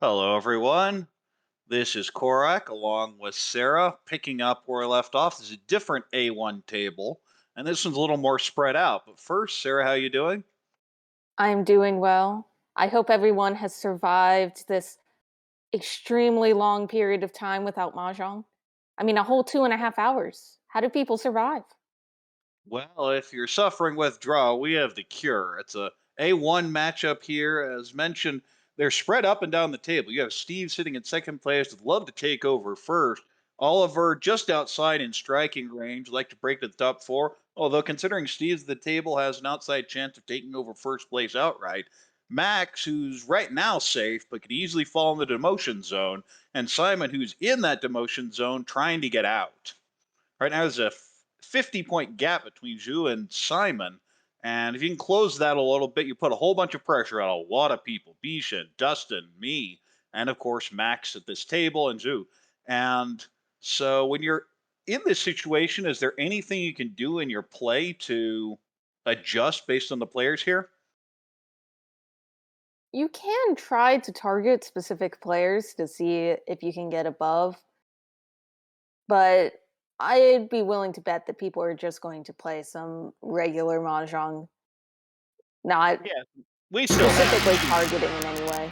Hello, everyone. This is Korak along with Sarah, picking up where I left off. This is a different A1 table, and this one's a little more spread out. But first, Sarah, how you doing? I'm doing well. I hope everyone has survived this extremely long period of time without mahjong. I mean, a whole 2.5 hours. How do people survive? Well, if you're suffering withdrawal, we have the cure. It's a A1 matchup here. As mentioned, they're spread up and down the table. You have Steve sitting in second place, would love to take over first. Oliver just outside in striking range, like to break to the top four. Although considering Steve's at the table has an outside chance of taking over first place outright. Max, who's right now safe but could easily fall in the demotion zone, and Simon, who's in that demotion zone trying to get out. Right now, there's a 50-point gap between Zhu and Simon. And if you can close that a little bit, you put a whole bunch of pressure on a lot of people. Bisha, Dustin, me, and of course Max at this table and Zhu. And so when you're in this situation, is there anything you can do in your play to adjust based on the players here? You can try to target specific players to see if you can get above, but I'd be willing to bet that people are just going to play some regular mahjong, not Yeah, we still have specifically two. targeting in any way.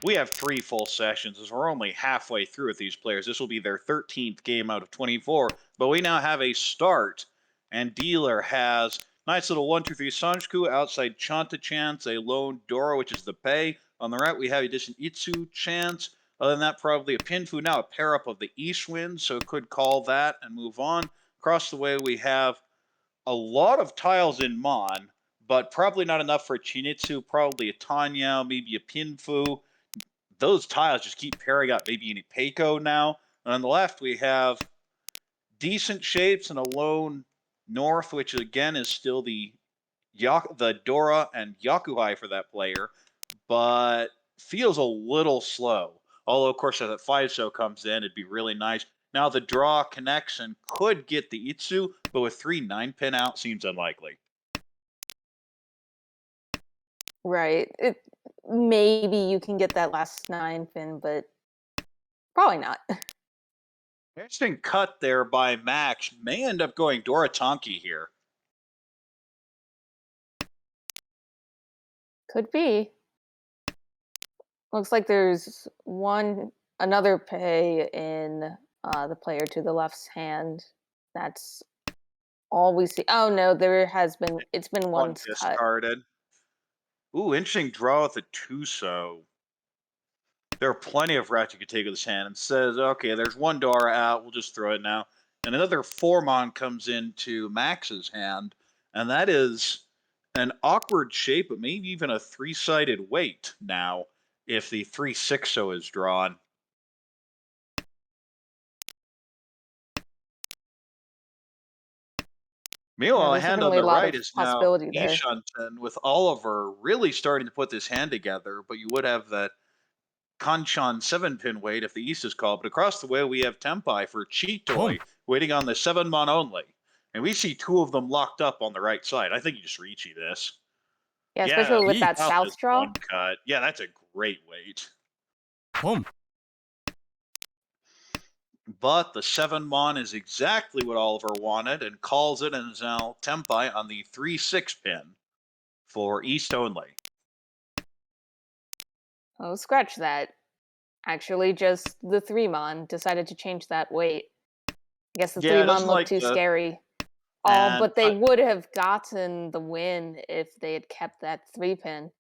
We have three full sessions as we're only halfway through with these players. This will be their 13th game out of 24, but we now have a start, and Dealer has nice little 1, 2, 3 Sanjku outside Chanta Chance, a lone Dora, which is the pay. On the right, we have a distant Itsu Chance. Other than that, probably a Pinfu. Now a pair up of the East Wind, so could call that and move on. Across the way, we have a lot of tiles in Mon, but probably not enough for a Chinitsu, probably a Tanya, maybe a Pinfu. Those tiles just keep pairing up. Maybe any Peiko now. And on the left, we have decent shapes and a lone north, which again is still the Dora and Yakuhai for that player, but feels a little slow. Although, of course, as that 5-so comes in, it'd be really nice. Now the draw connects and could get the Itsu, but with 3 9-pin out seems unlikely. Right. Maybe you can get that last nine pin, but probably not. Interesting cut there by Max. May end up going Dora-Tonki here. Could be. Looks like there's another pay in the player to the left's hand. That's all we see. Oh no, it's been One once cut. discarded. Ooh, interesting draw with a Tuso. There are plenty of routes you could take with this hand and says, okay, there's one Dora out, we'll just throw it now. And another Formon comes into Max's hand, and that is an awkward shape, but maybe even a three-sided weight now if the 3-6-0 is drawn. Yeah, Meanwhile, a there's hand on certainly a the lot right of is now possibility there. Ishanten with Oliver really starting to put this hand together, but you would have that Kanchan 7-pin weight if the East is called. But across the way, we have Tempai for Cheat Boom. Toy waiting on the 7-mon only. And we see two of them locked up on the right side. I think you just Ricci this. Yeah, Yeah, especially with Yeet. that out south this draw. one cut. Yeah, that's a great weight. Boom. But the 7-mon is exactly what Oliver wanted and calls it, and is now Tempai on the 3-6 pin for East only. Oh, scratch that. Actually, just the three mon decided to change that weight. I guess the three Yeah, it mon doesn't looked like too the scary. Oh, and but they would have gotten the win if they had kept that three pin.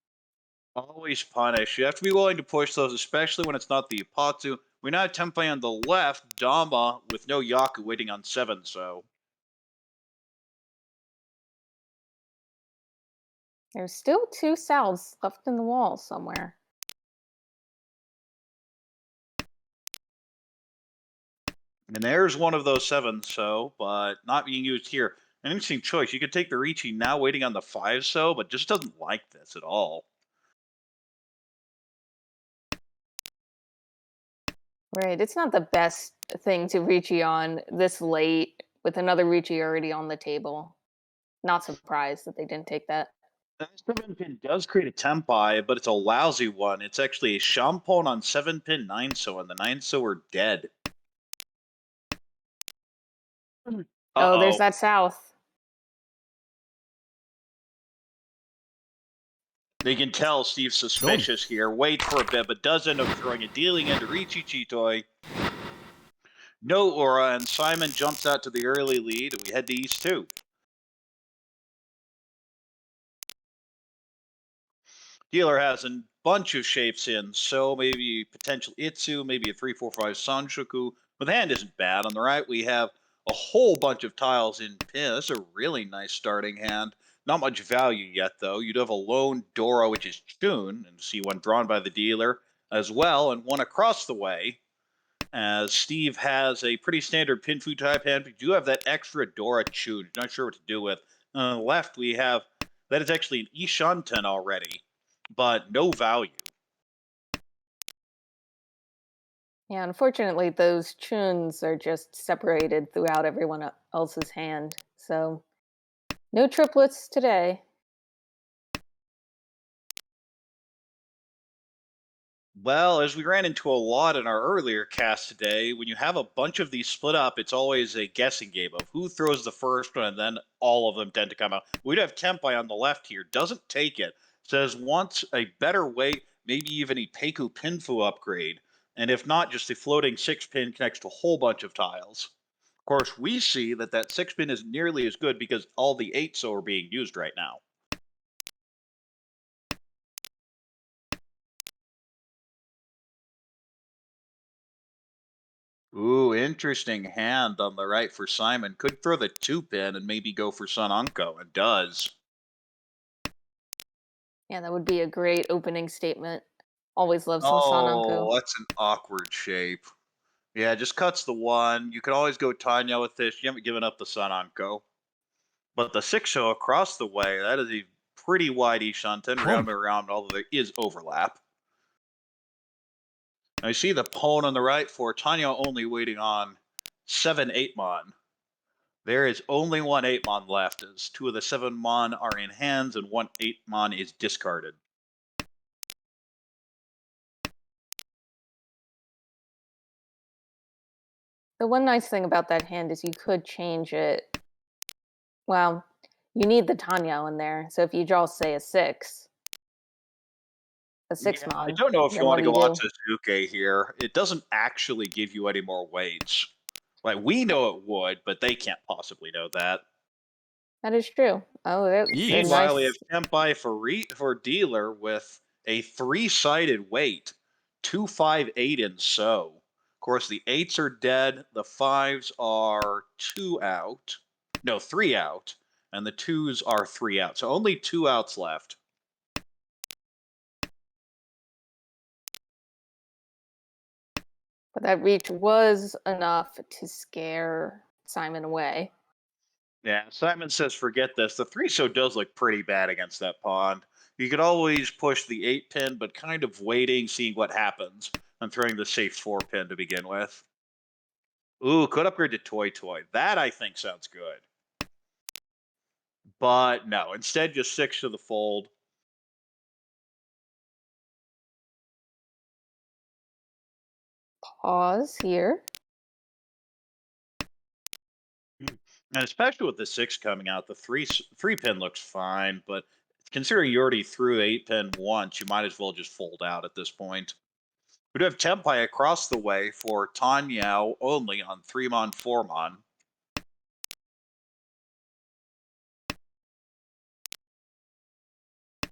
always punish. You have to be willing to push those, especially when it's not the Ipatsu. We now have Tempai on the left, Dama with no Yaku waiting on 7, so. There's still two souths left in the wall somewhere. And there's one of those 7, so, but not being used here. An interesting choice. You could take the Ricci now waiting on the 5, so, but just doesn't like this at all. Right, it's not the best thing to Ricci on this late with another Ricci already on the table. Not surprised that they didn't take that. And this 7 pin does create a tempi, but it's a lousy one. It's actually a shampon on 7 pin 9 so, and the 9 so are dead. Uh Oh, there's oh. that south. They can tell Steve's Going. suspicious here. Waits for a bit, but does end up throwing a dealing into Richie Chitoy. No aura, and Simon jumps out to the early lead, and we head to East 2. Dealer has a bunch of shapes in, so maybe potential Itsu, maybe a 3/4/5 Sanshoku, but the hand isn't bad. On the right, we have a whole bunch of tiles in pin. This is a really nice starting hand. Not much value yet, though. You'd have a lone Dora, which is Chun, and see one drawn by the dealer as well, and one across the way, as Steve has a pretty standard Pinfu type hand, but you do have that extra Dora Chun. Not sure what to do with. On the left, we have that is actually an Ishanten already, but no value. Yeah, unfortunately, those chuns are just separated throughout everyone else's hand. So, no triplets today. Well, as we ran into a lot in our earlier cast today, when you have a bunch of these split up, it's always a guessing game of who throws the first one, and then all of them tend to come out. We'd have Tempai on the left here, doesn't take it, says wants a better weight, maybe even a Peiku Pinfu upgrade, and if not, just a floating 6 pin connects to a whole bunch of tiles. Of course, we see that that 6 pin isn't nearly as good because all the 8 so are being used right now. Ooh, interesting hand on the right for Simon. Could throw the 2 pin and maybe go for Sun Unko, and does. Yeah, that would be a great opening statement. Always love some Oh, Sananko. that's an awkward shape. Yeah, just cuts the 1. You can always go Tanya with this. You haven't given up the Sun Unko. But the 6 show across the way, that is a pretty wide Ishanten, round Home. and around, although there is overlap. I see the pawn on the right for Tanya only waiting on 7/8 mon. There is only one 8 mon left, as 2 of the 7 mon are in hands and one 8 mon is discarded. The one nice thing about that hand is you could change it. Well, you need the Tanya in there. So if you draw, say, a six Yeah, I mon, don't know if you then want what to do you go do? Atsuzuke here. It doesn't actually give you any more weights. Like, we know it would, but they can't possibly know that. That is true. Oh, that's a Yeet. Meanwhile, we have nice. Tempai for dealer with a 3-sided weight, 2, 5, 8 in so. Of course, the 8s are dead, the 5s are 2 out. No, 3 out, and the 2s are 3 out. So only 2 outs left. But that reach was enough to scare Simon away. Yeah, Simon says forget this. The 3 so does look pretty bad against that pond. You could always push the 8 pin, but kind of waiting, seeing what happens, and throwing the safe 4 pin to begin with. Ooh, could upgrade to Toy Toy. That I think sounds good. But no, instead just 6 to the fold. Pause here. And especially with the 6 coming out, the 3 pin looks fine, but considering you already threw 8 pin once, you might as well just fold out at this point. We do have Tempai across the way for Tanyao only on 3 mon, 4 mon.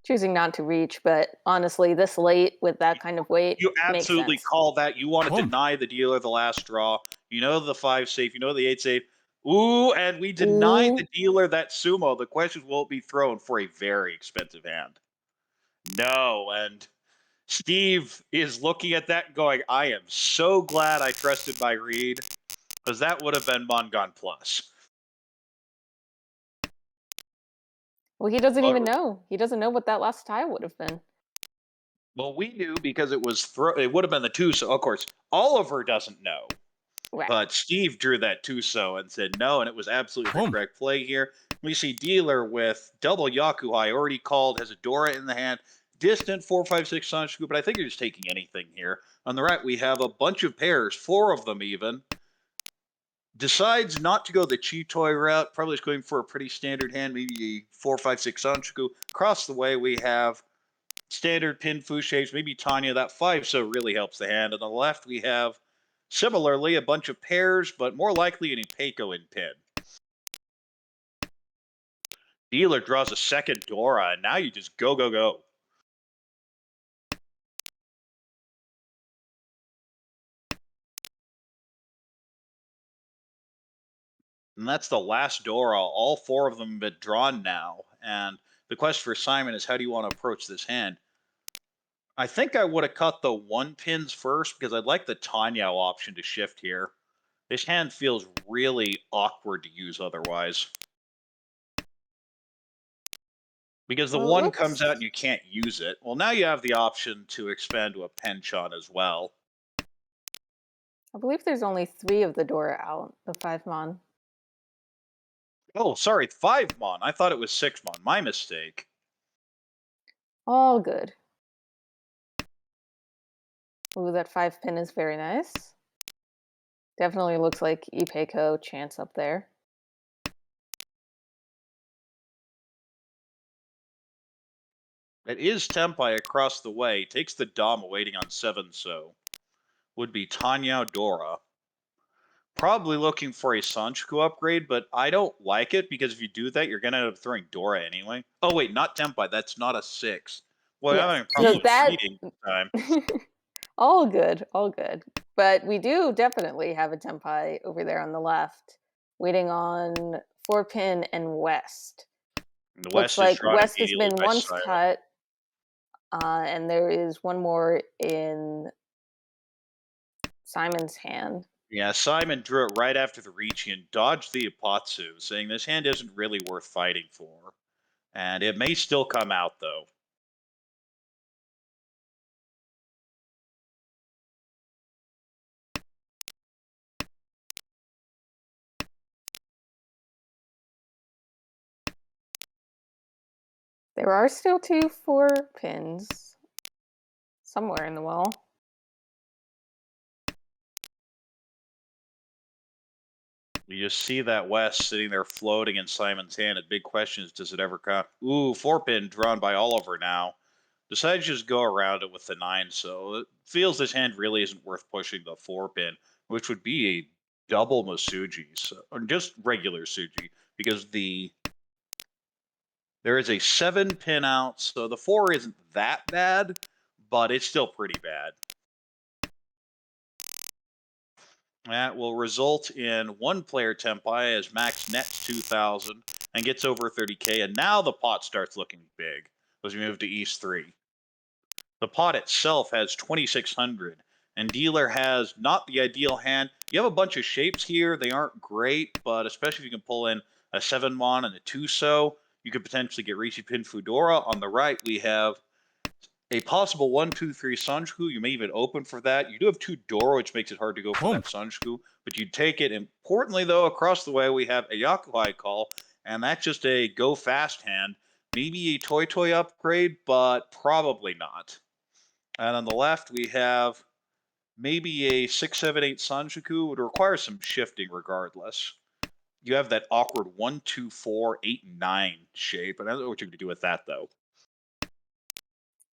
Choosing not to reach, but honestly, this late with that kind of weight You makes absolutely sense. call that. You want to Home. deny the dealer the last draw. You know the 5 safe. You know the 8 safe. Ooh, and we denied Ooh, the dealer that sumo. The question is, will it be thrown for a very expensive hand? No, and Steve is looking at that going, I am so glad I trusted my read, because that would have been Mongon Plus. well, he doesn't But, even know. He doesn't know what that last tile would have been. well, we knew because it was it would have been the 2, so of course Oliver doesn't know. Right. But Steve drew that 2 so and said no, and it was absolutely the Home. correct play here. We see dealer with double Yakuhai already called, has a Dora in the hand, distant 456 Sanshku, but I think you're just taking anything here. On the right, we have a bunch of pairs, 4 of them even. Decides not to go the Chitoy route, probably is going for a pretty standard hand, maybe a 456 Sanshku. Across the way, we have standard pin Fu shapes, maybe Tanya. That 5 so really helps the hand. On the left, we have similarly a bunch of pairs, but more likely an Ipeco in pin. Dealer draws a second Dora, and now you just go, go, go. And that's the last Dora. All 4 of them have been drawn now. And the question for Simon is, how do you want to approach this hand? I think I would have cut the 1 pins first because I'd like the Tanya option to shift here. This hand feels really awkward to use otherwise. Because the Well, it 1 comes looks. out and you can't use it. Well, now you have the option to expand to a penchant as well. I believe there's only 3 of the Dora out, the 5 mon. Oh, sorry, 5 mon. I thought it was 6 mon. My mistake. All good. Ooh, that 5 pin is very nice. Definitely looks like Ipeco chance up there. It is Tempai across the way. Takes the Dom waiting on 7 so. Would be Tanya Dora. Probably looking for a Sanchiku upgrade, but I don't like it because if you do that, you're going to end up throwing Dora anyway. Oh, wait, not Tempai. That's not a 6. Well, I'm Yes. having So problems that reading this time. all good, all good. But we do definitely have a Tempai over there on the left, waiting on 4 pin and West. And the Looks West is like drawn West has immediately been by once Simon. cut, and there is one more in Simon's hand. Yeah, Simon drew it right after the Ricci and dodged the Ipatsu, saying this hand isn't really worth fighting for. And it may still come out, though. There are still 2 4 pins somewhere in the wall. You just see that West sitting there floating in Simon's hand. The big question is, does it ever come? Ooh, 4-pin drawn by Oliver now. Decided to just go around it with the 9, so it feels this hand really isn't worth pushing the 4-pin, which would be a double Masuji, so, or just regular Suji, because there is a 7-pin out, so the 4 isn't that bad, but it's still pretty bad. That will result in 1 player Tempai as Max nets 2,000 and gets over 30k, and now the pot starts looking big as we move to East 3. The pot itself has 2,600, and dealer has not the ideal hand. You have a bunch of shapes here. They aren't great, but especially if you can pull in a 7 mon and a 2 so, you could potentially get Rishi Pin Fudora. On the right, we have a possible 1, 2, 3 Sanjiku. You may even open for that. You do have 2 Dora, which makes it hard to go for that Sanjiku, but you take it. Importantly, though, across the way, we have a Yakuhai call, and that's just a go fast hand. Maybe a Toy Toy upgrade, but probably not. And on the left, we have maybe a 6, 7, 8 Sanjiku. Would require some shifting regardless. You have that awkward 1, 2, 4, 8, 9 shape, and I don't know what you can do with that, though.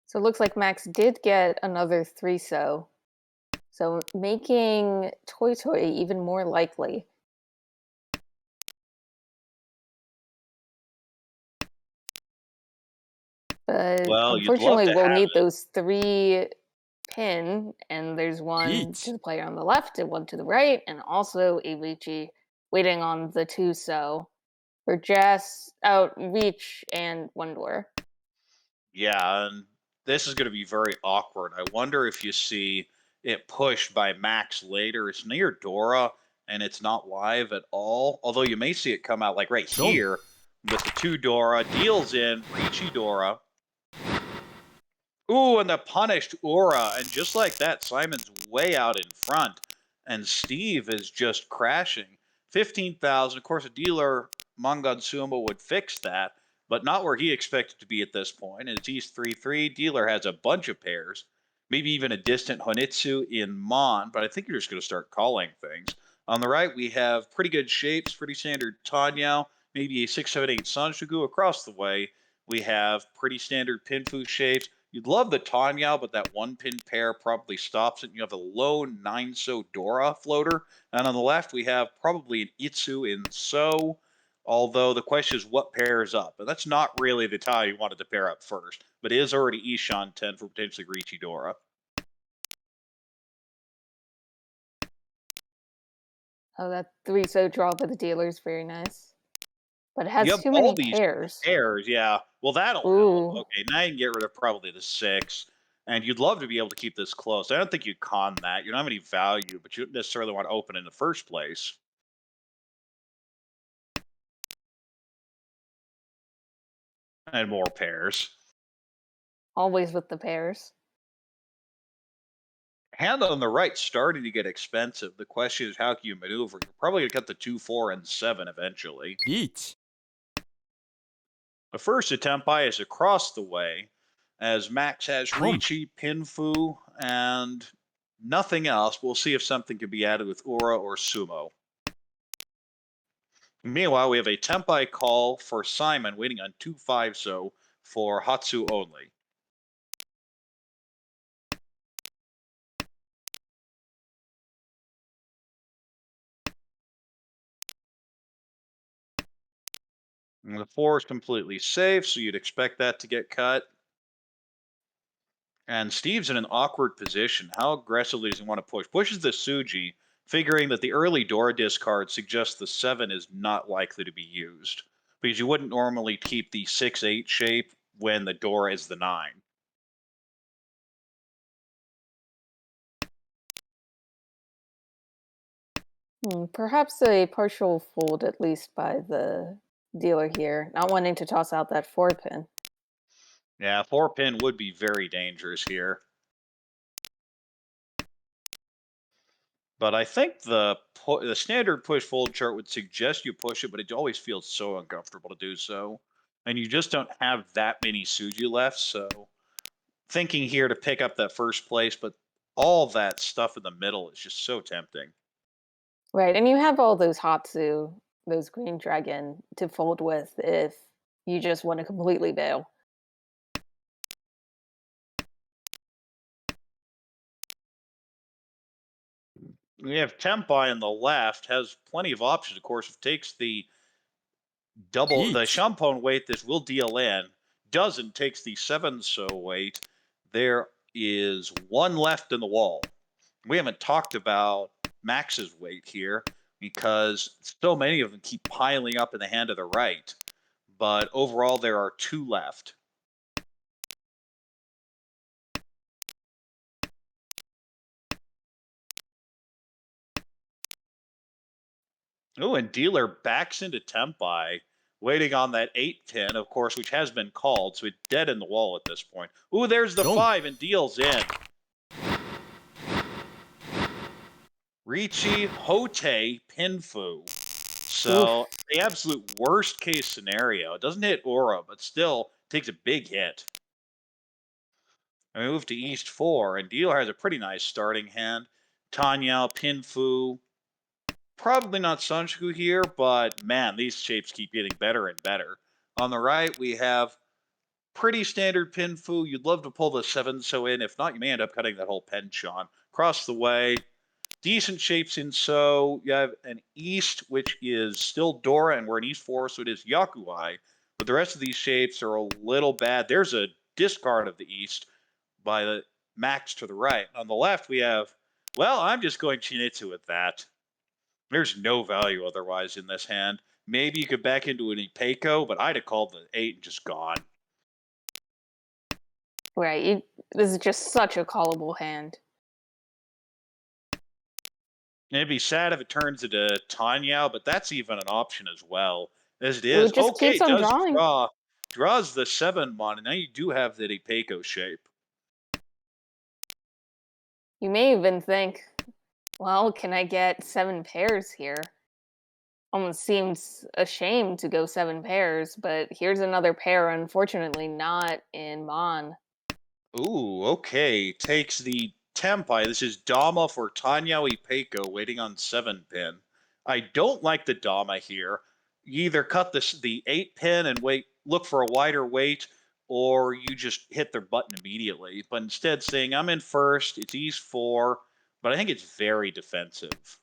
So it looks like Max did get another 3 so. So making Toy Toy even more likely. But Well, you'd love unfortunately, to we'll have need it. those 3 pin, and there's 1 to the player on the left and 1 to the right, and also a Vici waiting on the 2 so for Jess outreach and 1 door. Yeah, and this is going to be very awkward. I wonder if you see it pushed by Max later. It's near Dora, and it's not live at all. Although you may see it come out like right here with the 2 Dora. Deals in, Ricci Dora. Ooh, and the punished Aura. And just like that, Simon's way out in front. And Steve is just crashing. 15,000. Of course, a dealer Mangan would fix that, but not where he expected to be at this point. And it's East 3-3. Dealer has a bunch of pairs, maybe even a distant Honitsu in Mon, but I think you're just going to start calling things. On the right, we have pretty good shapes, pretty standard Tanyao, maybe a 678 Sanshugu. Across the way, we have pretty standard Pinfu shapes. You'd love the Tanyao, but that one pin pair probably stops it. You have a low 9 So Dora floater. And on the left, we have probably an Itsu in So, although the question is what pairs up. And that's not really the tile you wanted to pair up first, but it is already Ishan 10 for potentially Riichi Dora. Oh, that 3-so draw by the dealer is very nice. But it You has have too all many these pairs. pairs, yeah. Well, that'll help. Ooh. Okay, now you can get rid of probably the 6. And you'd love to be able to keep this close. I don't think you'd con that. You don't have any value, but you don't necessarily want to open in the first place. And more pairs. Always with the pairs. Hand on the right starting to get expensive. The question is how can you maneuver? You're probably going to cut the 2, 4, and 7 eventually. Each. The first attempt by is across the way, as Max has Trump. Ricci, Pinfu, and nothing else. We'll see if something can be added with Ura or Sumo. Meanwhile, we have a Tempai call for Simon, waiting on 2-5 so for Hatsu only. And the 4 is completely safe, so you'd expect that to get cut. And Steve's in an awkward position. How aggressively does he want to push? Pushes the Suji, figuring that the early Dora discard suggests the 7 is not likely to be used. Because you wouldn't normally keep the 6-8 shape when the Dora is the 9. Perhaps a partial fold, at least by the dealer here, not wanting to toss out that 4-pin. Yeah, 4-pin would be very dangerous here. But I think the standard push fold chart would suggest you push it, but it always feels so uncomfortable to do so. And you just don't have that many Suji left, so thinking here to pick up that first place, but all that stuff in the middle is just so tempting. Right, and you have all those Hatsu, those green dragon to fold with if you just want to completely bail. We have Tempai on the left, has plenty of options, of course. If it takes the Each. Champone weight, this will deal in. Doesn't, takes the 7 so weight. There is one left in the wall. We haven't talked about Max's weight here because so many of them keep piling up in the hand of the right. But overall, there are 2 left. Oh, and dealer backs into Tempai, waiting on that 8-10, of course, which has been called, so it's dead in the wall at this point. Ooh, there's the Don't. 5 and deals in. Ricci, Hote, Pinfu. So the absolute worst case scenario. It doesn't hit Aura, but still takes a big hit. I move to East 4, and dealer has a pretty nice starting hand. Tanyao, Pinfu. Probably not Sunshu here, but man, these shapes keep getting better and better. On the right, we have pretty standard Pinfu. You'd love to pull the 7 so in. If not, you may end up cutting that whole penchant. Across the way, decent shapes in So. You have an East, which is still Dora, and we're in East 4, so it is Yakuai. But the rest of these shapes are a little bad. There's a discard of the East by the Max to the right. On the left, we have, well, I'm just going Chinitsu with that. There's no value otherwise in this hand. Maybe you could back into an Ipeco, but I'd have called the 8 and just gone. Right, this is just such a callable hand. And it'd be sad if it turns into Tanyao, but that's even an option as well. As it Ooh, is, it just okay, keeps it on does drawing. draw. Draws the 7 mon, and now you do have the Ipeco shape. You may even think, well, can I get 7 pairs here? almost seems ashamed to go 7 pairs, but here's another pair, unfortunately not in Mon. Ooh, okay. Takes the Tempai. This is Dama for Tanyawi Peiko waiting on 7 pin. I don't like the Dama here. You either cut the 8 pin and look for a wider weight, or you just hit their button immediately. But instead saying, I'm in first, it's East 4, but I think it's very defensive.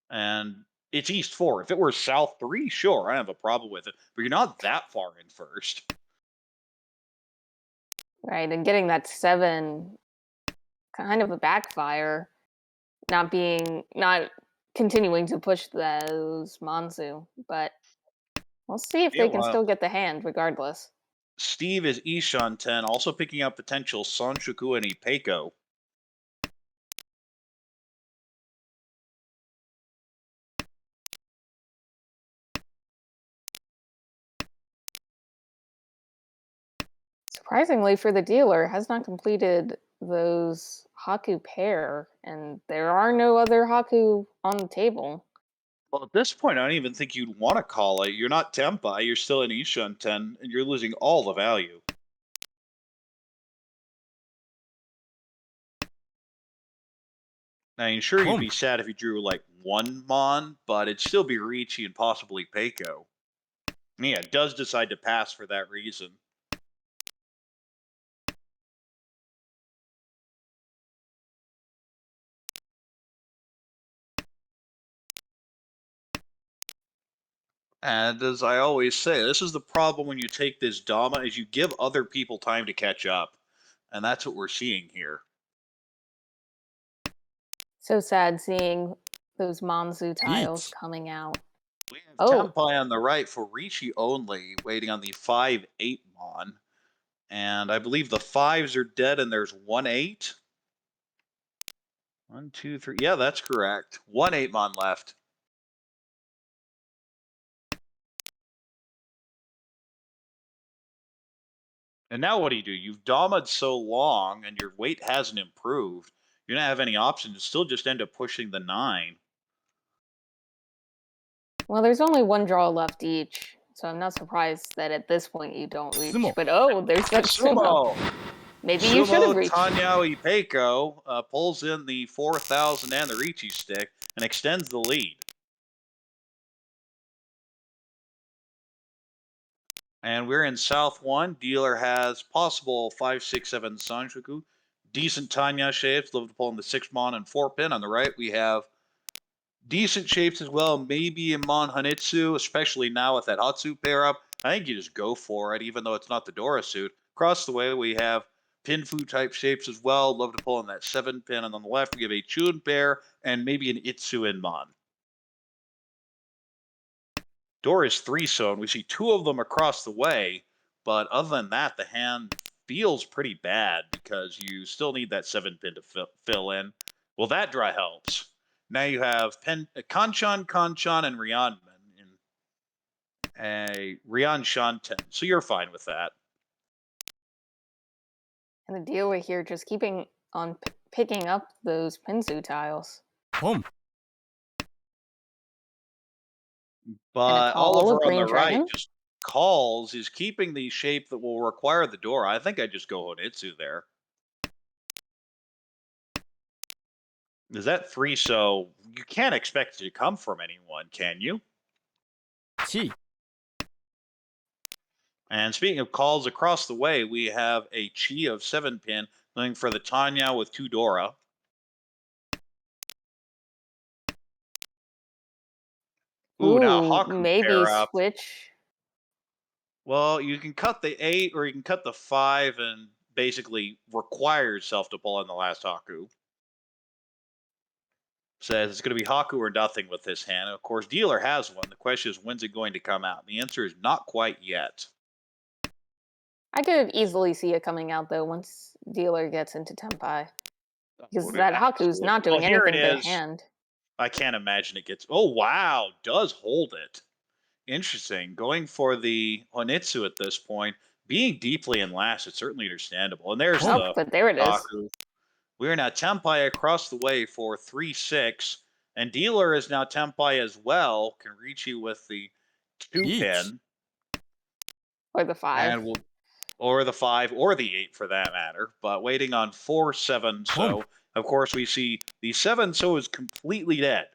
And it's East 4. If it were South 3, sure, I have a problem with it. But you're not that far in first. Right, and getting that 7, kind of a backfire, not continuing to push those Monsu, but we'll see if Yeah, they can well, still get the hand regardless. Steve is Ishan 10, also picking up potential Sonshuku and Ipeiko. Surprisingly for the dealer, has not completed those Haku pair, and there are no other Haku on the table. Well, at this point, I don't even think you'd want to call it. You're not Tempai, you're still in Ishan 10, and you're losing all the value. Now, sure, you'd be sad if you drew like 1 Mon, but it'd still be Ricci and possibly Peiko. Yeah, it does decide to pass for that reason. And as I always say, this is the problem when you take this Dama, is you give other people time to catch up. And that's what we're seeing here. So sad seeing those Monzu tiles Heat. coming out. We have Oh, Tempai on the right for Ricci only, waiting on the 5-8 Mon. And I believe the 5s are dead and there's 1-8. 1, 2, 3. Yeah, that's correct. 1-8 Mon left. And now what do? You've Dama'd so long and your weight hasn't improved. You don't have any option to still just end up pushing the 9. well, there's only one draw left each, so I'm not surprised that at this point you don't reach. Sumo. But oh, there's that sumo. Sumo! Maybe you should have Sumo reached. Tanyawi Peiko pulls in the 4,000 and the Ricci stick and extends the lead. And we're in South 1. Dealer has possible 5, 6, 7 Sanjuku. Decent Tanya shapes. Love to pull in the 6 Mon and 4 pin. On the right, we have decent shapes as well. Maybe a Mon Hanitsu, especially now with that Hatsu pair up. I think you just go for it, even though it's not the Dora suit. Across the way, we have Pinfu type shapes as well. Love to pull in that 7 pin. And on the left, we have a Chun pair and maybe an Itsu in Mon. Door is 3 so, and we see 2 of them across the way. But other than that, the hand feels pretty bad because you still need that 7 pin to fill in. Well, that draw helps. Now you have Kanchan, and Ryanman in a Ryan Shanten. So you're fine with that. And the dealer here just keeping on picking up those Pinsu tiles. Home. But call Oliver of on the Green right Dragon? just calls. He's keeping the shape that will require the door. I think I just go Honitsu there. Is that 3 so? You can't expect it to come from anyone, can you? Chi. And speaking of calls across the way, we have a Chi of 7 pin looking for the Tanya with 2 Dora. Ooh, now Ooh, Haku maybe pair up. switch. Well, you can cut the 8 or you can cut the 5 and basically require yourself to pull in the last Haku. Says it's going to be Haku or nothing with this hand. Of course, dealer has one. The question is, when's it going to come out? And the answer is not quite yet. I could easily see it coming out though once dealer gets into Tempai. Because that Haku's not Well, doing here it anything but a is. hand. I can't imagine it gets. Oh, wow. Does hold it. Interesting. Going for the Honitsu at this point. Being deeply in last, it's certainly understandable. And there's Oh, the but there it is. Haku. We're now Tempai across the way for 3-6. And dealer is now Tempai as well. Can reach you with the 2 1. pin, Or the 5. and will or the 5 or the 8 for that matter. But waiting on 4 7 Pump. so. Of course, we see the 7 so is completely dead.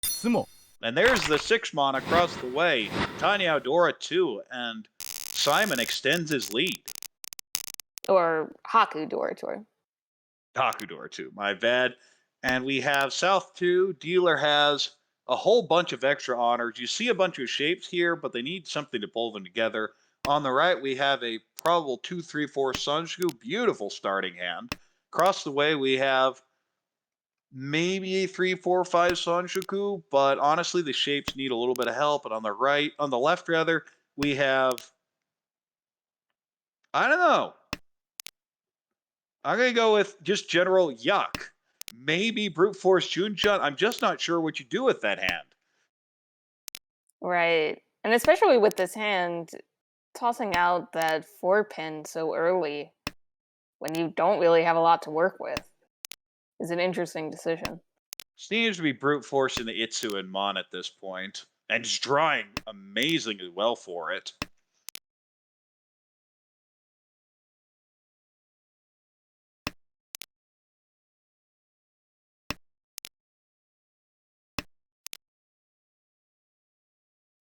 相撲 And there's the 6-mon across the way. Tiny Outdora 2, and Simon extends his lead. Or Haku Dorator. Takudora 2, my bad. And we have South 2. Dealer has a whole bunch of extra honors. You see a bunch of shapes here, but they need something to pull them together. On the right, we have a probable 2, 3, 4 Sunshu. Beautiful starting hand. Across the way, we have maybe a 3, 4, 5 Sanshuku, but honestly, the shapes need a little bit of help. And on the left rather, we have, I don't know. I'm gonna go with just general yuck. Maybe brute force Junjun. I'm just not sure what you do with that hand. Right. And especially with this hand, tossing out that 4 pin so early when you don't really have a lot to work with is an interesting decision. Seems to be brute forcing the Itsu and Mon at this point, and just drawing amazingly well for it.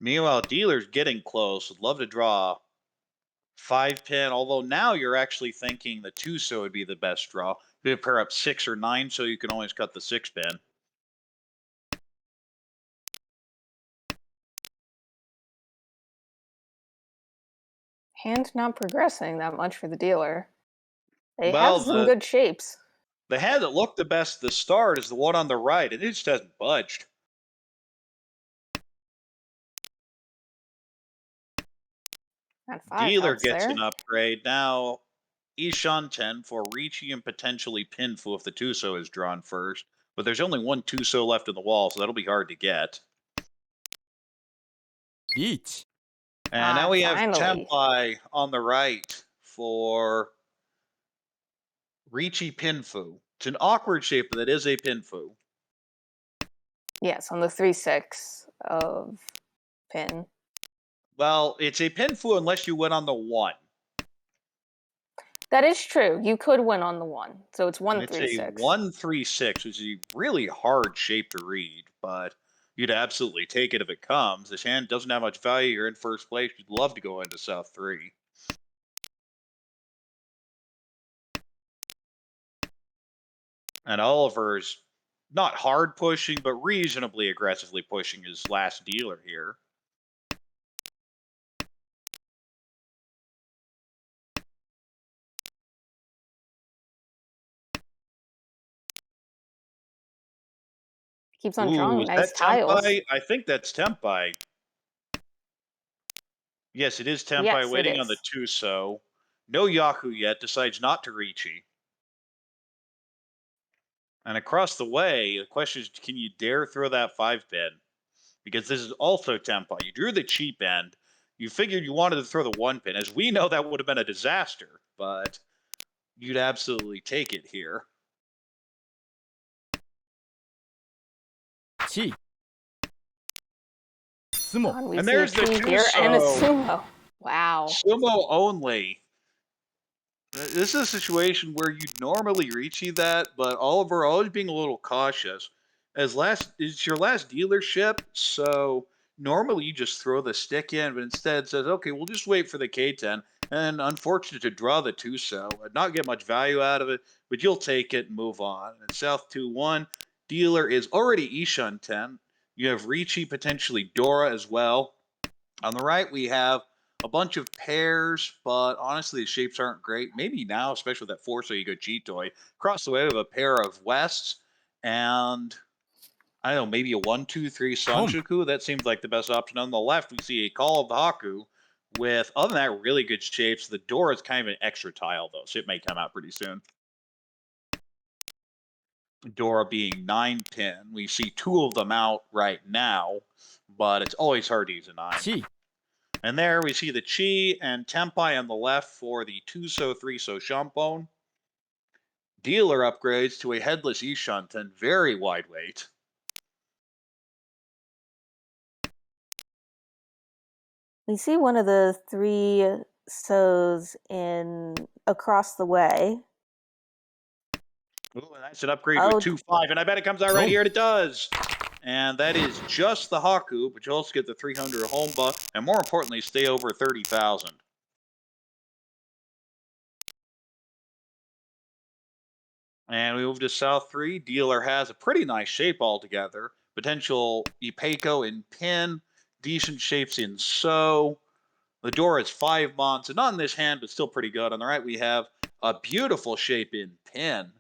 Meanwhile, dealer's getting close. Would love to draw 5 pin, although now you're actually thinking the 2 so would be the best draw. You pair up 6 or 9 so you can always cut the 6 pin. Hand not progressing that much for the dealer. They Well, have some good shapes. the hand that looked the best at the start is the one on the right, and it just hasn't budged. That 5 Dealer helps gets there. an upgrade. Now, Ishan 10 for Ricci and potentially Pinfu if the Tuso is drawn first. But there's only one Tuso left in the wall, so that'll be hard to get. 1. And now we have Finally. Tempai on the right for Ricci Pinfu. It's an awkward shape, but it is a Pinfu. Yes, on the 3/6 of pin. Well, it's a Pinfu unless you win on the 1. That is true. You could win on the 1. So it's And it's a 1/3/6. 1-3-6, which is a really hard shape to read, but you'd absolutely take it if it comes. This hand doesn't have much value. You're in first place. You'd love to go into South 3. And Oliver's not hard pushing, but reasonably aggressively pushing his last dealer here. Keeps on Ooh, drawing is nice that tiles. Tempai? I think that's Tempai. Yes, it is Tempai Yes, it waiting on the is. 2 so. No Yaku yet, decides not to Ricci. And across the way, the question is, can you dare throw that 5 pin? Because this is also Tempai. You drew the cheap end. You figured you wanted to throw the 1 pin. As we know, that would have been a disaster, but you'd absolutely take it here. 1.相撲 God, we And see a there's the T here and a Tuso. sumo. Wow. Sumo only. This is a situation where you'd normally Ricci that, but Oliver always being a little cautious. It's your last dealership, so normally you just throw the stick in, but instead says, okay, we'll just wait for the K10. And unfortunate to draw the 2 so, not get much value out of it, but you'll take it and move on. And South 2-1, dealer is already Ishan 10. You have Ricci, potentially Dora as well. On the right, we have a bunch of pairs, but honestly, the shapes aren't great. Maybe now, especially with that 4 so you go Cheetoy. Across the way, we have a pair of Wests, and I don't know, maybe a 1-2-3 Sanshuku. That seems like the best option. On the left, we see a Call of the Haku with, other than that, really good shapes. The door is kind of an extra tile, though, so it may come out pretty soon. Dora being 9 pin. We see 2 of them out right now, but it's always hard to use a 9. 1. And there we see the Chi and Tempai on the left for the 2 so 3 so Shampone. Dealer upgrades to a headless Ishanten, very wide weight. We see one of the three sows in across the way. Ooh, and that's an upgrade with Oh, 2-5, and I bet it comes out right Oh. here, and it does. And that is just the Haku, but you also get the 300 home buff, and more importantly, stay over 30,000. And we move to South 3. Dealer has a pretty nice shape altogether. Potential Ipeco in pin, decent shapes in so. The door is 5 months, and not in this hand, but still pretty good. On the right, we have a beautiful shape in pin.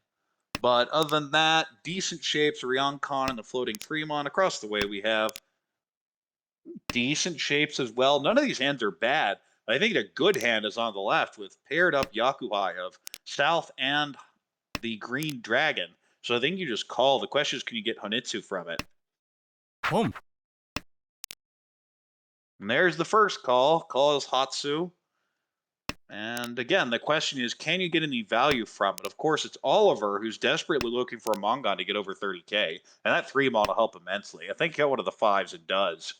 But other than that, decent shapes, Ryonkon and the floating 3-mon. Across the way, we have decent shapes as well. None of these hands are bad. I think a good hand is on the left with paired up Yakuhai of South and the Green Dragon. So I think you just call. The question is, can you get Honitsu from it? Home. And there's the first call. Call is Hatsu. And again, the question is, can you get any value from it? Of course, it's Oliver who's desperately looking for a Mongon to get over 30k. And that 3-mon will help immensely. I think you got one of the 5s, it does.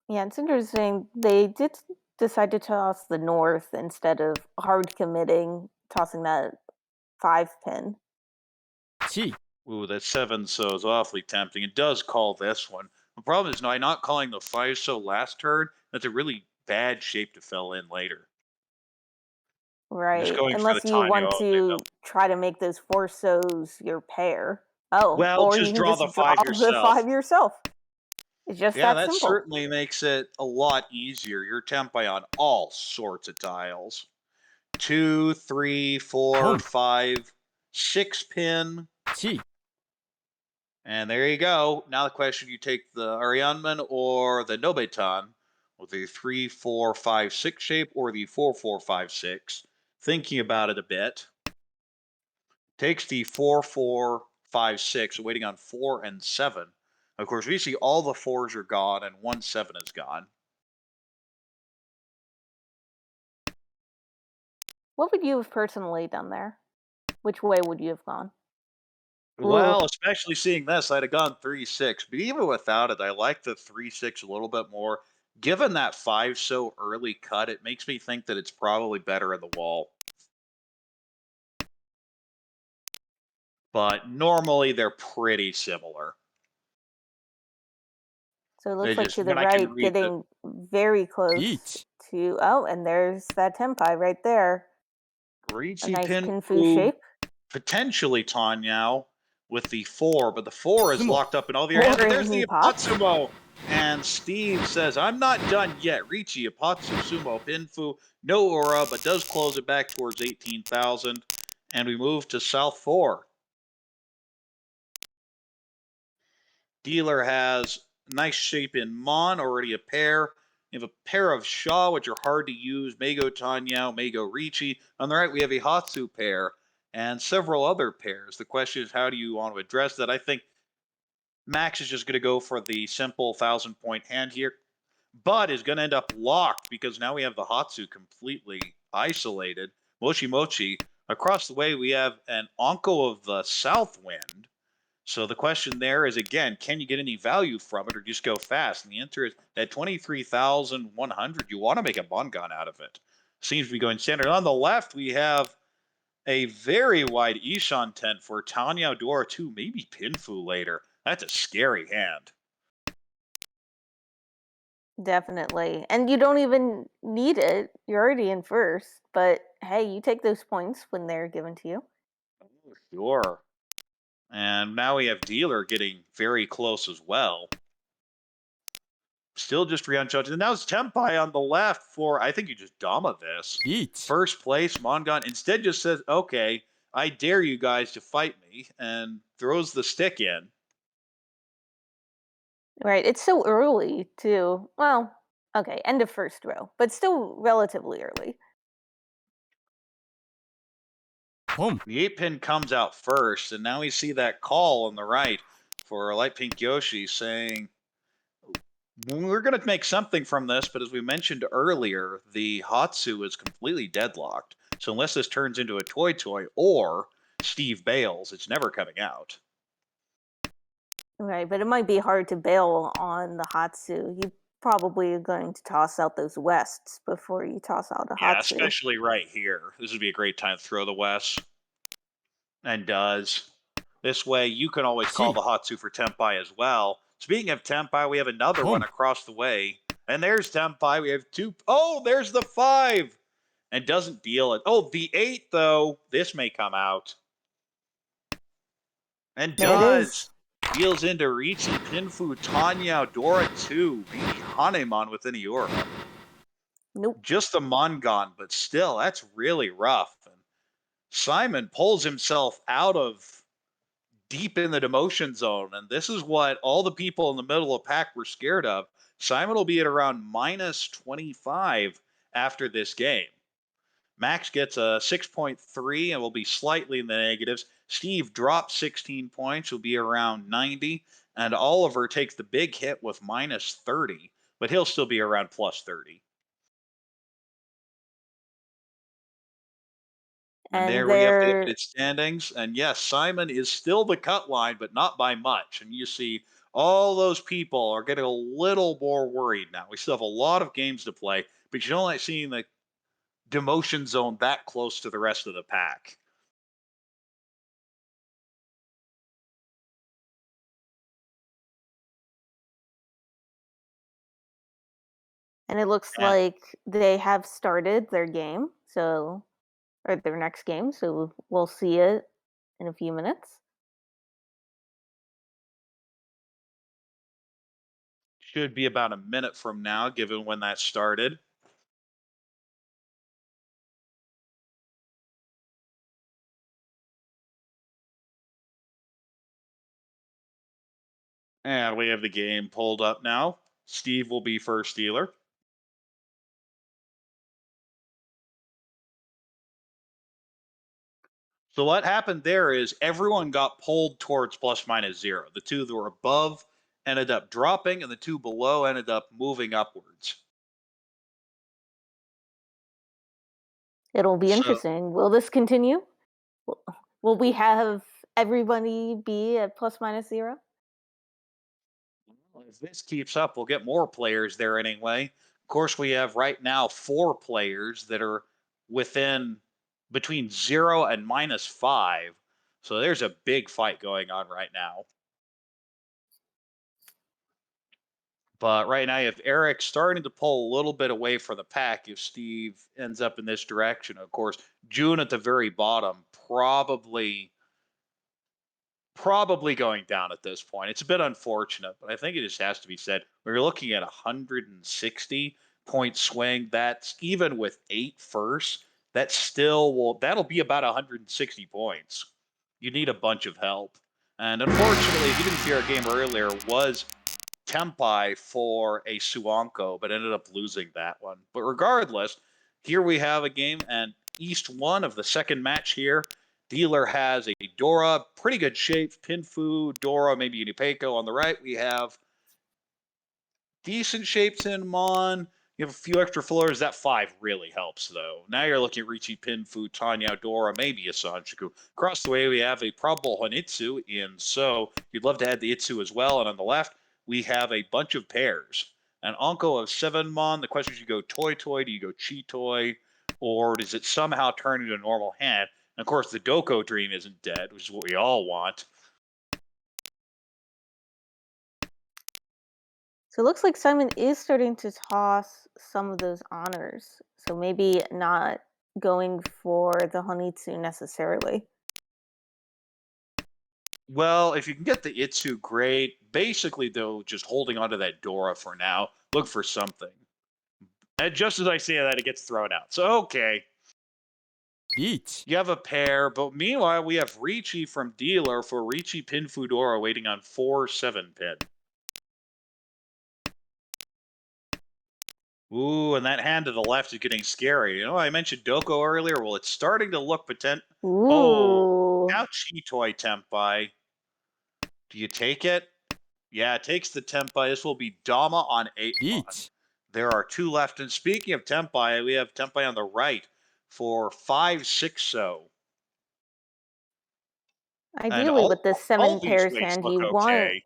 yeah, it's interesting. They did decide to toss the north instead of hard committing, tossing that 5-pin. Chi. Ooh, that 7 so is awfully tempting. It does call this one. The problem is, by not calling the 5 so last turn, that's a really bad shape to fill in later. I'm just Right. going for the Unless you Tanya want only, to though. try to make those 4 sows your pair. Oh, Well, or you just can draw just the draw 5 the yourself. 5 yourself. It's just Yeah, that that simple. certainly makes it a lot easier. You're tempai on all sorts of tiles. 2, 3, 4, Home. 5, 6 pin. Chi. And there you go. Now the question, you take the Arianman or the Nobetan with the 3, 4, 5, 6 shape or the 4, 4, 5, 6. Thinking about it a bit. Takes the 4, 4, 5, 6, waiting on 4 and 7. Of course, we see all the 4s are gone and 1, 7 is gone. What would you have personally done there? Which way would you have gone? Well, especially seeing this, I'd have gone 3-6. But even without it, I like the 3-6 a little bit more. Given that 5 so early cut, it makes me think that it's probably better in the wall. But normally they're pretty similar. So it They looks like just to the when I can right, read the getting very close Each. to. Oh, and there's that tempai right there. A Reichi nice Pin pinfu Fu, shape. potentially Tanyao with the 4, but the 4 is Sumo. locked up in all the other hands. Or But in there's the Ipot. Apatsumo. And Steve says, I'm not done yet. Reichi, Apatsu, Sumo, Pinfu, no aura, but does close it back towards 18,000. And we move to South 4. Dealer has nice shape in Mon, already a pair. You have a pair of Shaw, which are hard to use. Meigo Tanyao, Meigo Ricci. On the right, we have a Hatsu pair and several other pairs. The question is, how do you want to address that? I think Max is just going to go for the simple 1,000-point hand here, but is going to end up locked because now we have the Hatsu completely isolated. Mochi Mochi. Across the way, we have an Onko of the South Wind. So the question there is, again, can you get any value from it or just go fast? And the answer is at 23,100, you want to make a Bongon out of it. Seems to be going standard. On the left, we have a very wide Ishan tent for Tanya Dora 2, maybe Pinfu later. That's a scary hand. Definitely. And you don't even need it. You're already in first. But hey, you take those points when they're given to you. Oh, sure. And now we have Dealer getting very close as well. Still just judges. And now it's Tempai on the left for, I think you just Dama this. Each. First place, Mongon instead just says, okay, I dare you guys to fight me, and throws the stick in. Right. It's so early, too. Well, okay, end of first row, but still relatively early. Home. The 8-pin comes out first, and now we see that call on the right for Light Pink Yoshi saying, We're going to make something from this, but as we mentioned earlier, the Hatsu is completely deadlocked. So unless this turns into a toy toy or Steve bails, it's never coming out. Right, but it might be hard to bail on the Hatsu. You probably are going to toss out those Wests before you toss out a Yeah, Hatsu. especially right here. This would be a great time to throw the West, and does. This way, you can always call 1、the Hatsu for Tempai as well. Speaking of Tempai, we have another one ポン、across the way. And there's Tempai. We have two. Oh, there's the 5. And doesn't deal it. Oh, the 8, though. This may come out. And There it does. is. Deals into Riichi, Pinfu, Tanya, Dora 2. Beat Hanemon with an Iora. Nope. Just the Mongon, but still, that's really rough. And Simon pulls himself out of deep in the demotion zone. And this is what all the people in the middle of the pack were scared of. Simon will be at around minus 25 after this game. Max gets a 6.3 and will be slightly in the negatives. Steve drops 16 points, will be around 90. And Oliver takes the big hit with minus 30, but he'll still be around plus 30. And And there we have the they're updated standings. And yes, Simon is still the cut line, but not by much. And you see all those people are getting a little more worried now. We still have a lot of games to play, but you don't like seeing the demotion zone that close to the rest of the pack. and it looks And like they have started their game, so or their next game, so we'll see it in a few minutes. should be about a minute from now, given when that started. And we have the game pulled up now. Steve will be first dealer. So what happened there is everyone got pulled towards plus minus 0. The two that were above ended up dropping, and the two below ended up moving upwards. It'll be So interesting. Will this continue? Will will we have everybody be at plus minus 0? if this keeps up, we'll get more players there anyway. Of course, we have right now 4 players that are within between 0 and minus 5. So there's a big fight going on right now. But right now, if Eric's starting to pull a little bit away from the pack, if Steve ends up in this direction, of course, June at the very bottom, probably going down at this point. It's a bit unfortunate, but I think it just has to be said. We're looking at a 160-point swing. That's even with 8 first. That still that'll be about 160 points. You need a bunch of help. And unfortunately, if you didn't see our game earlier, was Tempai for a Suanko, but ended up losing that one. But regardless, here we have a game, and East 1 of the second match here. Dealer has a Dora, pretty good shape. Pinfu, Dora, maybe Unipeco. On the right, we have decent shapes in Mon. You have a few extra floors. That 5 really helps, though. Now you're looking at Riichi, Pinfu, Tanya, Dora, maybe a Sanchiku. Across the way, we have a probable Honitsu in So. You'd love to add the Itsu as well. And on the left, we have a bunch of pairs. An Anko of 7 Mon. The question is, you go Toy Toy, do you go Chi Toy, or does it somehow turn into a normal hand? And of course, the Doko Dream isn't dead, which is what we all want. So it looks like Simon is starting to toss some of those honors. So maybe not going for the Honitsu necessarily. Well, if you can get the Itsu, great. Basically, though, just holding onto that Dora for now. Look for something. And just as I say that, it gets thrown out. So, okay. リーチ、 You have a pair, but meanwhile, we have Riichi from dealer for Riichi Pin Fudora waiting on 4-7 pin. Ooh, and that hand to the left is getting scary. You know, I mentioned Doko earlier. Well, it's starting to look potent. Oh, Ooh. now Chi Toy Tempai. Do you take it? Yeah, it takes the Tempai. This will be Dama on 8 mon. 1. There are 2 left. And speaking of Tempai, we have Tempai on the right for 5-6 so. And Ideally, with this all seven these pairs weights hand, look okay.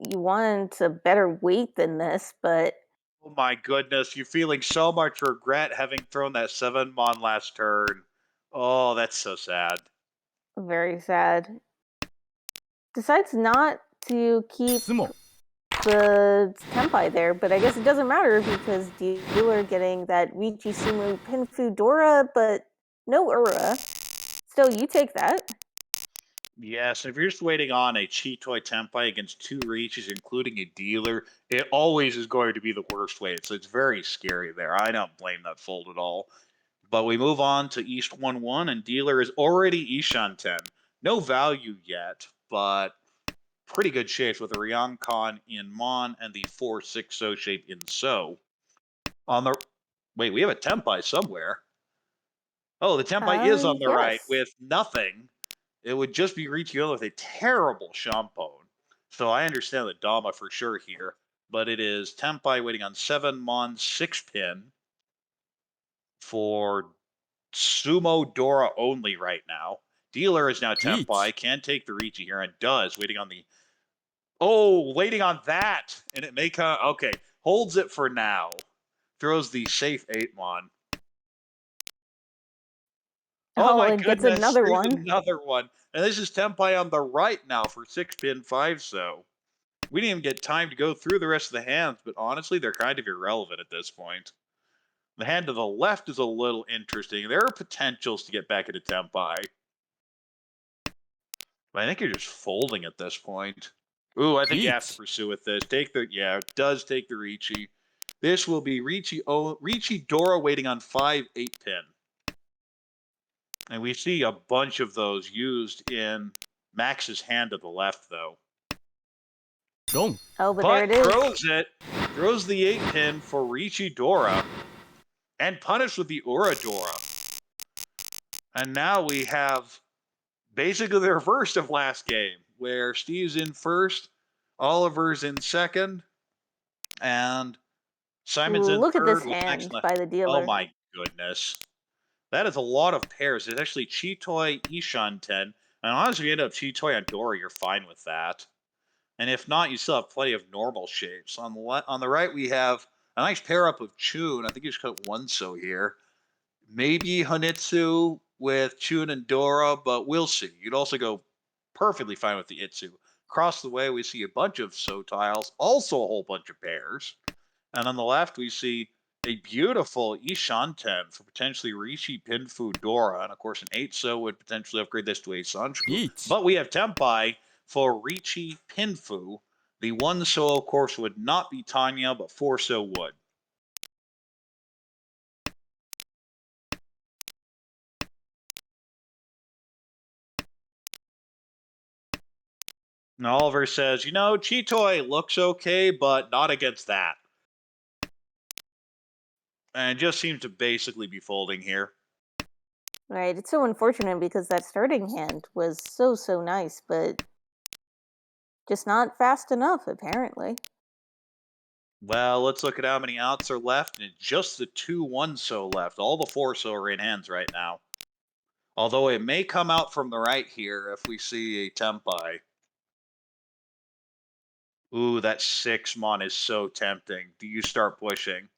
you want a better weight than this, but Oh my goodness, you're feeling so much regret having thrown that 7 mon last turn. Oh, that's so sad. very sad. Decides not to keep 質問 the Tempai there, but I guess it doesn't matter because dealer getting that Riichi Sumu Pinfu Dora, but no Ura. Still, you take that. Yes, if you're just waiting on a Chitoi Tempai against 2 reaches, including a dealer, it always is going to be the worst way. So it's very scary there. I don't blame that fold at all. But we move on to East 1-1, and dealer is already Ishan 10. No value yet, but pretty good shapes with a Ryonkon in Mon and the 4-6-0 shape in So. On the wait, we have a Tempai somewhere. Oh, the Tempai is on the right Yes. with nothing. It would just be Richiolo with a terrible Shampone. So I understand the Dama for sure here. But it is Tempai waiting on 7 Mon 6 pin for Sumo Dora only right now. Dealer is now 1. Tempai, can take the Richi here and does, waiting on the. Oh, waiting on that. And it may come. Okay, holds it for now. Throws the safe 8 Mon. Oh Oh, my and gets goodness, another there's one. another one. And this is Tempai on the right now for 6 pin 5 so. We didn't even get time to go through the rest of the hands, but honestly, they're kind of irrelevant at this point. The hand to the left is a little interesting. There are potentials to get back into Tempai. But I think you're just folding at this point. Ooh, I think you have to 1. pursue with this. Take the it does take the Ricci. This will be Ricci Dora waiting on 5-8 pin. And we see a bunch of those used in Max's hand to the left, though. ロン Oh, but there But it is. throws the 8 pin for Ricci Dora, and punished with the Ura Dora. And now we have basically the reverse of last game, where Steve's in first, Oliver's in second, and Simon's in Look at this third with Max hand left. by the Oh dealer. my goodness. That is a lot of pairs. It's actually Chitoi Ishan 10. And honestly, if you end up Chitoi on Dora, you're fine with that. And if not, you still have plenty of normal shapes. On the right, we have a nice pair up of Chun. I think you just cut one so here. Maybe Hanitsu with Chun and Dora, but we'll see. You'd also go perfectly fine with the Itsu. Across the way, we see a bunch of So tiles, also a whole bunch of pairs. And on the left, we see a beautiful Ishanten for potentially Rishi Pinfu Dora. And of course, an 8 So would potentially upgrade this to a Sanchuku. 1. But we have Tempai for Richi Pinfu. The 1 So, of course, would not be Tanya, but 4 So would. And Oliver says, Chitoy looks okay, but not against that. And just seems to basically be folding here. Right. It's so unfortunate because that starting hand was so nice, but just not fast enough, apparently. Well, let's look at how many outs are left, and just the 2-1 So left. All the 4 So are in hands right now. Although it may come out from the right here if we see a Tempai. Ooh, that 6 Mon is so tempting. Do you start pushing?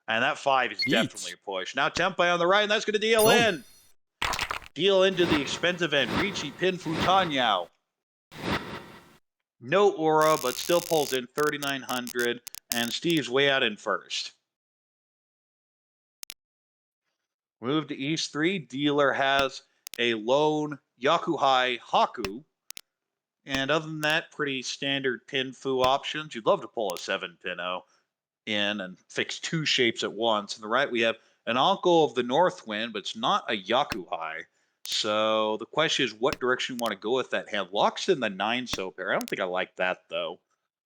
And that 5 is definitely a push. Now Tempai on the right, and that's going to deal in. Deal into the expensive end. Richi Pin Futanyao. No Aura, but still pulls in 3,900, and Steve's way out in first. Move to East 3. Dealer has a lone Yakuhai Haku. And other than that, pretty standard pin fu options. You'd love to pull a 7 pin-o in and fix 2 shapes at once. On the right, we have an Uncle of the North Wind, but it's not a Yakuhai. So the question is what direction you want to go with that hand. Locks in the 9 So pair. I don't think I like that, though.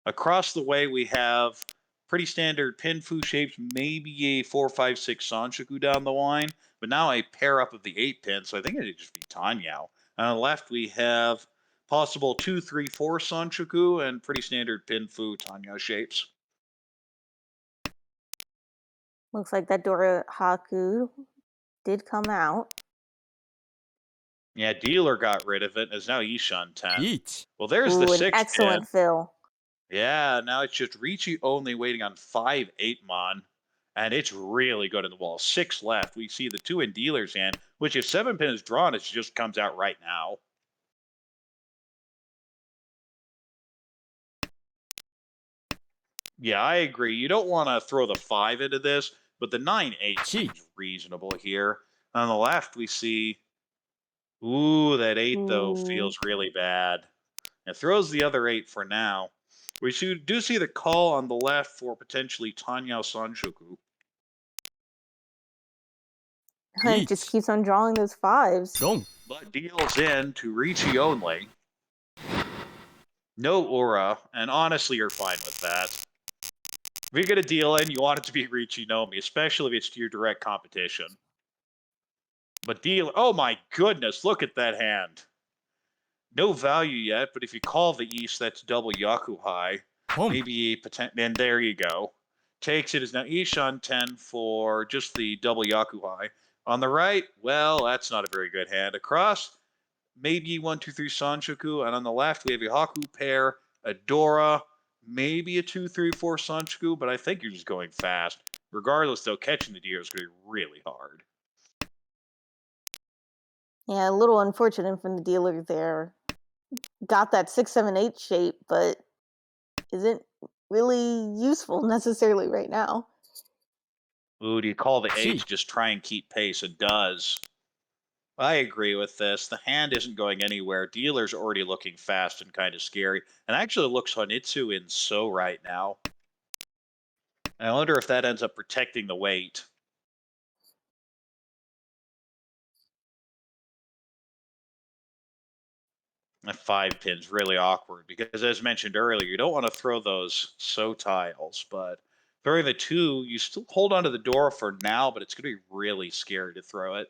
Across the way, we have pretty standard pin fu shapes, maybe a 4-5-6 Sanshoku down the line, but now a pair up of the 8 pin, so I think it'd just be Tanyao. On the left, we have possible 2, 3, 4 Sanchoku, and pretty standard Pinfu Tanya shapes. Looks like that Dora Haku did come out. Yeah, dealer got rid of it. Is now Ishan 10. 1. Well, there's the Ooh, an 6 pin. excellent fill. Yeah, now it's just Ricci only waiting on 5 8 mon. And it's really good in the wall. 6 left. We see the 2 in dealer's hand, which if 7 pin is drawn, it just comes out right now. Yeah, I agree. You don't want to throw the 5 into this, but the 9 8 seems reasonable here. On the left, we see. Ooh, that 8 though Ooh. feels really bad. It throws the other 8 for now. We do see the call on the left for potentially Tanya Sanshoku. It just keeps on drawing those 5s. 4. But deals in to Ricci only. No aura, and honestly, you're fine with that. If you're going to deal in, you want it to be Ricci Nomi, especially if it's to your direct competition. But deal, oh my goodness, look at that hand. No value yet, but if you call the East, that's double Yaku high. Maybe a potential, and there you go. Takes it as now Ishan 10 for just the double Yaku high. On the right, well, that's not a very good hand. Across, maybe 1, 2, 3 Sanchoku, and on the left we have a Haku pair, a Dora, maybe a 2, 3, 4 Sanchoku, but I think you're just going fast. Regardless, though, catching the deer is going to be really hard. Yeah, a little unfortunate from the dealer there. Got that 6, 7, 8 shape, but isn't really useful necessarily right now. Ooh, do you call the 8 See. to just try and keep pace? It does. I agree with this. The hand isn't going anywhere. Dealer's already looking fast and kind of scary. And actually looks Honitsu in so right now. I wonder if that ends up protecting the weight. The 5 pin's really awkward because, as mentioned earlier, you don't want to throw those so tiles, but throwing the 2, you still hold onto the door for now, but it's going to be really scary to throw it.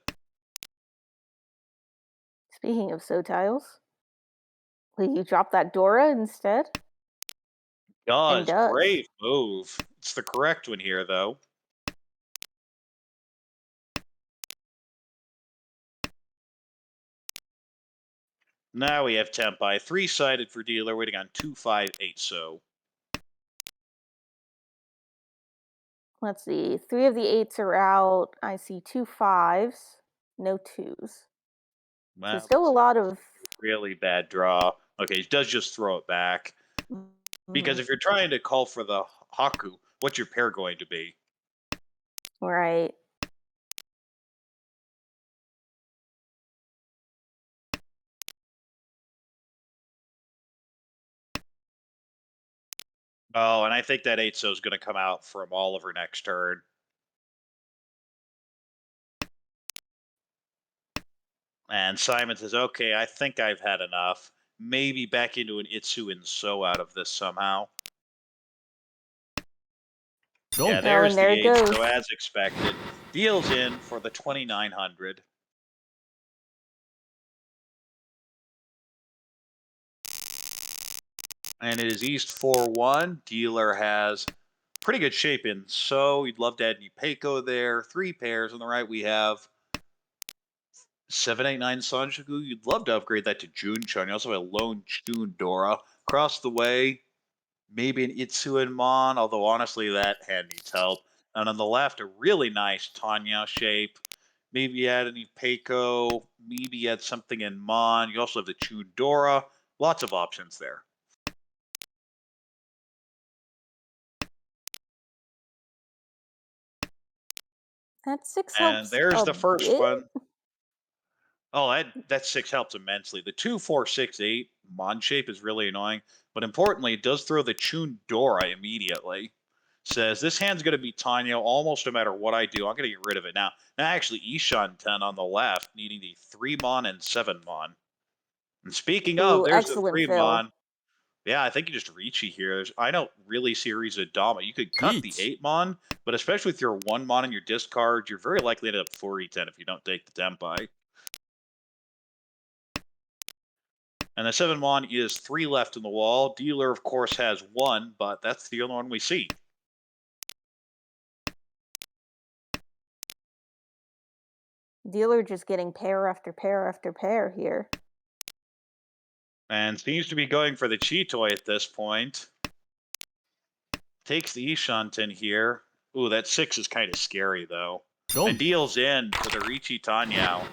Speaking of tiles, will you drop that Dora instead? And Does. does. Brave move. It's the correct one here, though. Now we have Tempai. 3-sided for dealer, waiting on 2, 5, 8, so. Let's see. 3 of the 8s are out. I see 2 5s, no 2s. So Well, still a lot of. really bad draw. Okay, he does just throw it back. Because Mhm. if you're trying to call for the Haku, what's your pair going to be? Right. Oh, and I think that 8-so is going to come out from Oliver next turn. And Simon says, okay, I think I've had enough. Maybe back into an Itsu and So out of this somehow. Yeah, Oh, there's and there the it 8, goes. so as expected. Deals in for the 2,900. And it is East 4-1. Dealer has pretty good shape in So. You'd love to add Nipeko there. 3 pairs. On the right, we have 789 Sanjaku. You'd love to upgrade that to Jun-chan. You also have a lone Jun Dora. Across the way, maybe an Itsu Mon, although honestly that hand needs help. And on the left, a really nice Tanya shape. Maybe add any Peiko, maybe add something in Mon. You also have the Chun Dora. Lots of options there. That 6 And helps there's a the first bit. one. Oh, that 6 helps immensely. The 2, 4, 6, 8 Mon shape is really annoying, but importantly, it does throw the Chun Dora immediately. Says this hand's going to be Tanya almost no matter what I do. I'm going to get rid of it now. Now, actually, Ishan 10 on the left, needing the 3 Mon and 7 Mon. And speaking of, Ooh, there's the excellent 3 fill. Mon. Yeah, I think you just Ricci here. I don't really see a reason to Dama. You could cut the 1. 8 Mon, but especially with your 1 Mon in your discard, you're very likely to end up 4E10 if you don't take the Tempai. And the 7 mon is 3 left in the wall. Dealer, of course, has 1, but that's the only one we see. Dealer just getting pair after pair after pair here. And seems to be going for the Cheetoy at this point. Takes the Ishanten here. Ooh, that 6 is kind of scary, though. Don't. And deals in to the Riichi Tanyao.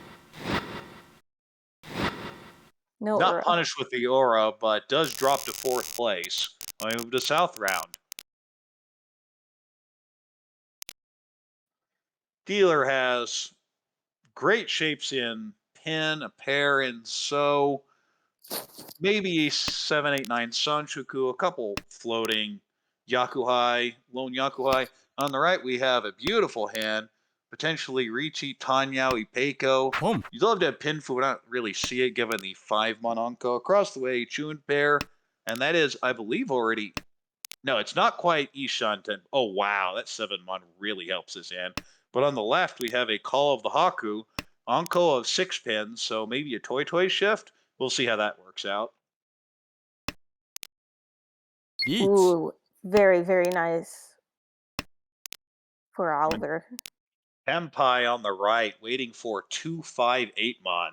No Not aura. punished with the aura, but does drop to 4th place. I move to South round. Dealer has great shapes in pin, a pair in so, maybe 7, 8, 9 Sanshuku, a couple floating Yakuhai, lone Yakuhai. On the right, we have a beautiful hand, potentially Riichi, Tanyao, Ipeiko. Boom. You'd love to have Pinfu, but not really see it given the 5 mon Onko. Across the way, Chun pair, and that is, I believe, already. No, it's not quite Ishanten. Oh, wow, that 7 mon really helps his hand. But on the left, we have a Call of the Haku, Onko of 6 pins, so maybe a Toy shift. We'll see how that works out. Each. Ooh, very, very nice for Oliver. Tempai on the right, waiting for 258mon.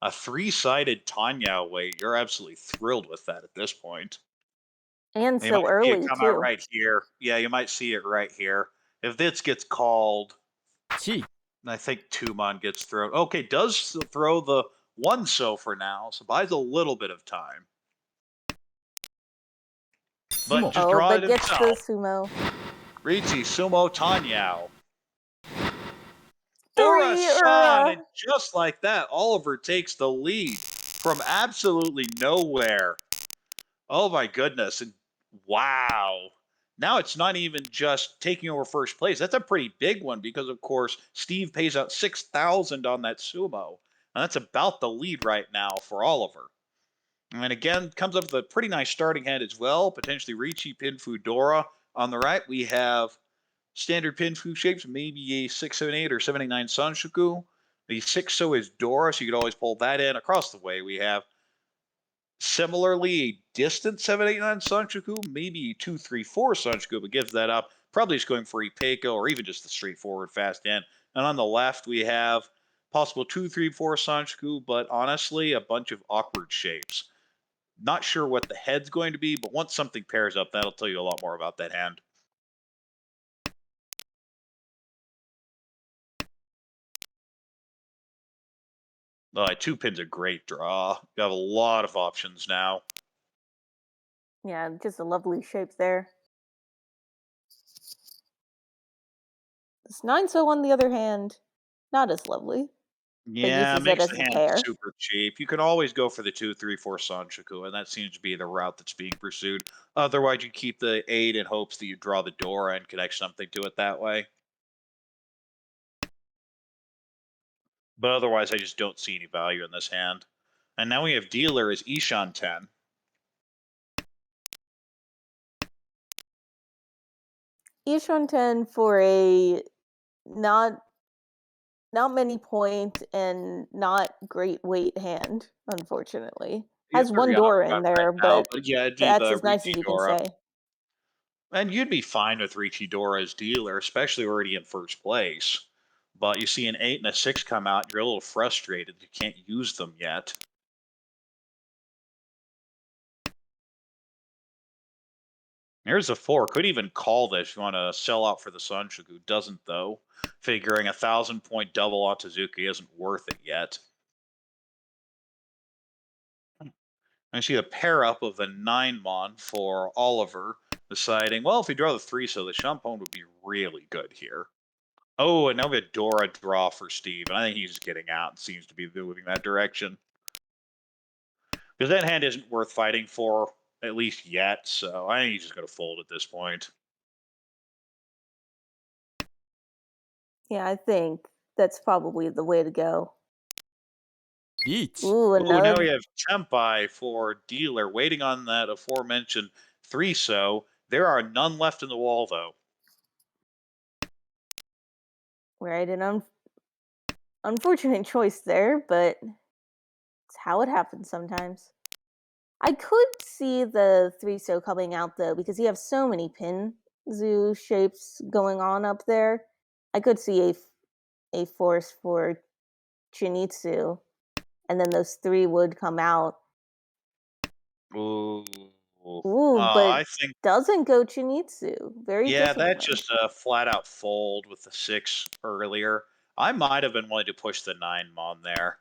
A 3-sided Tanya weight. You're absolutely thrilled with that at this point. And You might so see it early, come out too. right here. Yeah, you might see it right here. If this gets called, Chi. I think 2mon gets thrown. Okay, does throw the 1 so for now, so buys a little bit of time. But Sumo. just Oh, draw but it gets the himself. sumo. Riichi, Sumo, Tanyao. 3 Ura-san! aura. And just like that, Oliver takes the lead from absolutely nowhere. Oh my goodness. And wow. Now it's not even just taking over first place. That's a pretty big one because, of course, Steve pays out 6,000 on that sumo. And that's about the lead right now for Oliver. And again, comes up with a pretty nice starting hand as well. Potentially Ricci, Pinfu, Dora. On the right, we have standard Pinfu shapes, maybe a 678 or 789 Sanshuku. The 6 so is Dora, so you could always pull that in. Across the way, we have similarly a distant 789 Sanshuku, maybe 234 Sanshuku, but gives that up. Probably just going for Ipeiko or even just the straightforward fast end. And on the left, we have possible 234 Sanshuku, but honestly, a bunch of awkward shapes. Not sure what the head's going to be, but once something pairs up, that'll tell you a lot more about that hand. Oh, 2 pin's a great draw. You have a lot of options now. Yeah, just a lovely shape there. This 9 so on the other hand, not as lovely, but Yeah, uses it makes as the a hand pair. super cheap. You can always go for the 234 Sanchoku, and that seems to be the route that's being pursued. Otherwise, you keep the 8 in hopes that you draw the Dora and connect something to it that way. But otherwise, I just don't see any value in this hand. And now we have dealer as Ishan 10. Ishan 10 for a not many point and not great weight hand, unfortunately. Yeah, Has one very on door the in run right there, now, but but yeah, it'd be that's the as nice Ricci as you can Dora. say. And you'd be fine with Ricci Dora as dealer, especially already in first place. But you see an 8 and a 6 come out, and you're a little frustrated you can't use them yet. Here's a 4. Could even call this if you want to sell out for the Sanshoku. Doesn't, though. Figuring 1,000-point double on Suzuki isn't worth it yet. I see a pair up of the 9mon for Oliver, deciding, well, if we draw the 3, so the Champon would be really good here. Oh, and now we have Dora draw for Steve, and I think he's getting out and seems to be moving that direction. Because that hand isn't worth fighting for, at least yet, so I think he's just going to fold at this point. Yeah, I think that's probably the way to go. Each. Ooh, Oh, now we another. have Tempai for dealer, waiting on that aforementioned 3 so. There are none left in the wall, though. Right, an unfortunate choice there, but it's how it happens sometimes. I could see the 3 so coming out though, because you have so many pin zoo shapes going on up there. I could see a force for Chinitsu, and then those 3 would come out. Ooh. Ooh, but I think, doesn't go Chinitsu. Very yeah, that's disciplined. just a flat out fold with the 6 earlier. I might have been willing to push the 9 mon there,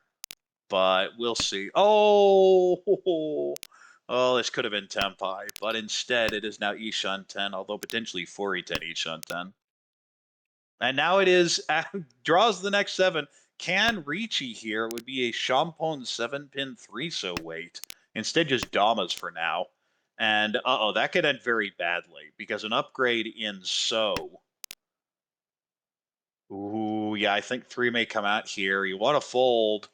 but we'll see. Oh, oh, this could have been Tempai, but instead it is now Ishan 10, although potentially Fori 10 Ishan 10. And now it is draws the next 7. Can Ricci here would be a Champon 7-pin 3-so weight. Instead, just Damas for now. And uh-oh, that could end very badly because an upgrade in so. Ooh, yeah, I think 3 may come out here. You want to fold.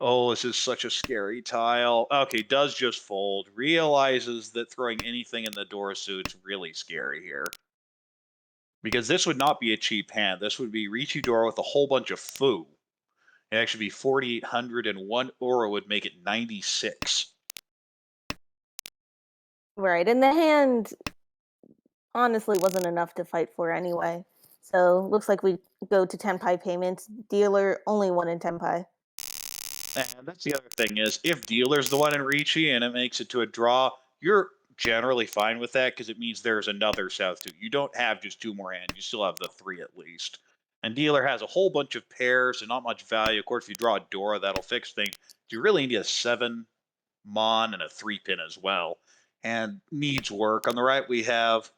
Oh, this is such a scary tile. Okay, does just fold. Realizes that throwing anything in the door suit's really scary here. Because this would not be a cheap hand. This would be Ricci Dora with a whole bunch of foo. It'd actually be 4,800, and 1 aura would make it 96. Right, and the hand honestly wasn't enough to fight for anyway. So looks like we go to Tenpai payments. Dealer only 1 in Tenpai. And that's the other thing is, if dealer's the one in Ricci and it makes it to a draw, you're generally fine with that because it means there's another South 2. You don't have just 2 more hands. You still have the 3 at least. And dealer has a whole bunch of pairs and not much value. Of course, if you draw a Dora, that'll fix things. You really need a 7 Mon and a 3 pin as well. And needs work. On the right, we have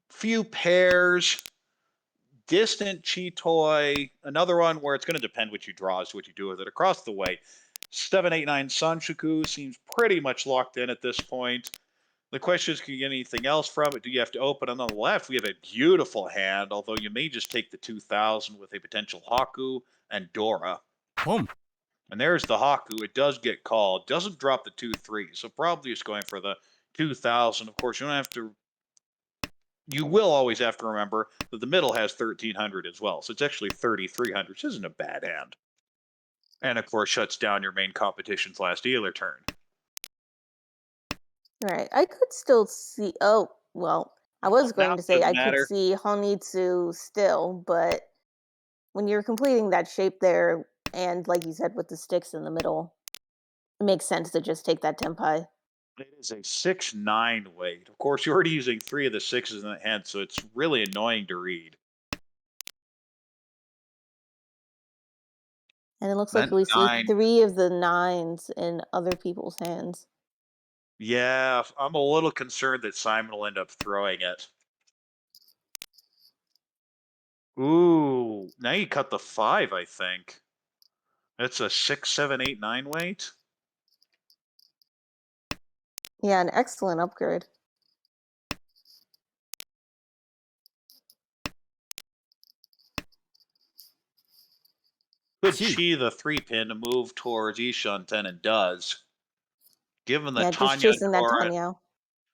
few pairs, distant Chitoy, another one where it's going to depend what you draw as to what you do with it. Across the way, 789 Sanshoku seems pretty much locked in at this point. The question is, can you get anything else from it? Do you have to open? And on the left, we have a beautiful hand, although you may just take the 2000 with a potential Haku and Dora. Pump. And there's the Haku. It does get called. Doesn't drop the 2-3. So probably just going for the 2000. Of course, you don't have to. You will always have to remember that the middle has 1300 as well. So it's actually 3300, which isn't a bad hand. And of course, shuts down your main competition's last dealer turn. Right. I could still see. Oh, well, I was Now going to it say doesn't I could matter. see Honitsu still, but when you're completing that shape there, and like you said, with the sticks in the middle, it makes sense to just take that Tenpai. It is a 6-9 weight. Of course, you're already using 3 of the 6s in the hand, so it's really annoying to read. And it looks like That we see 9. 3 of the 9s in other people's hands. Yeah, I'm a little concerned that Simon will end up throwing it. Ooh, now you cut the 5, I think. That's a 6, 7, 8, 9 weight. Yeah, an excellent upgrade. Could Chi. Chi the 3 pin to move towards Ishan 10 and does. Given the Yeah, just Tanya chasing that Dora Tanya.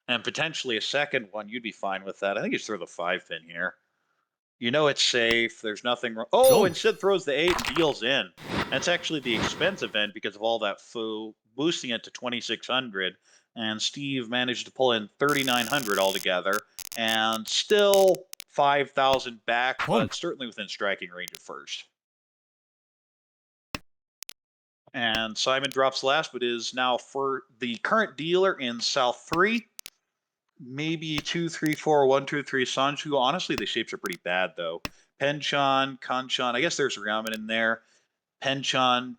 and potentially a second one, you'd be fine with that. I think you just throw the 5 pin here. You know it's safe. There's nothing wrong. Oh, Go. instead throws the 8 and deals in. That's actually the expensive end because of all that foo, boosting it to 2,600. And Steve managed to pull in 3,900 altogether. And still 5,000 back, Pump. but certainly within striking range at first. And Simon drops last, but is now for the current dealer in South 3. Maybe 2, 3, 4, 1, 2, 3 Sanju. Honestly, the shapes are pretty bad though. Penchan, Kanchan. I guess there's ramen in there. Penchan,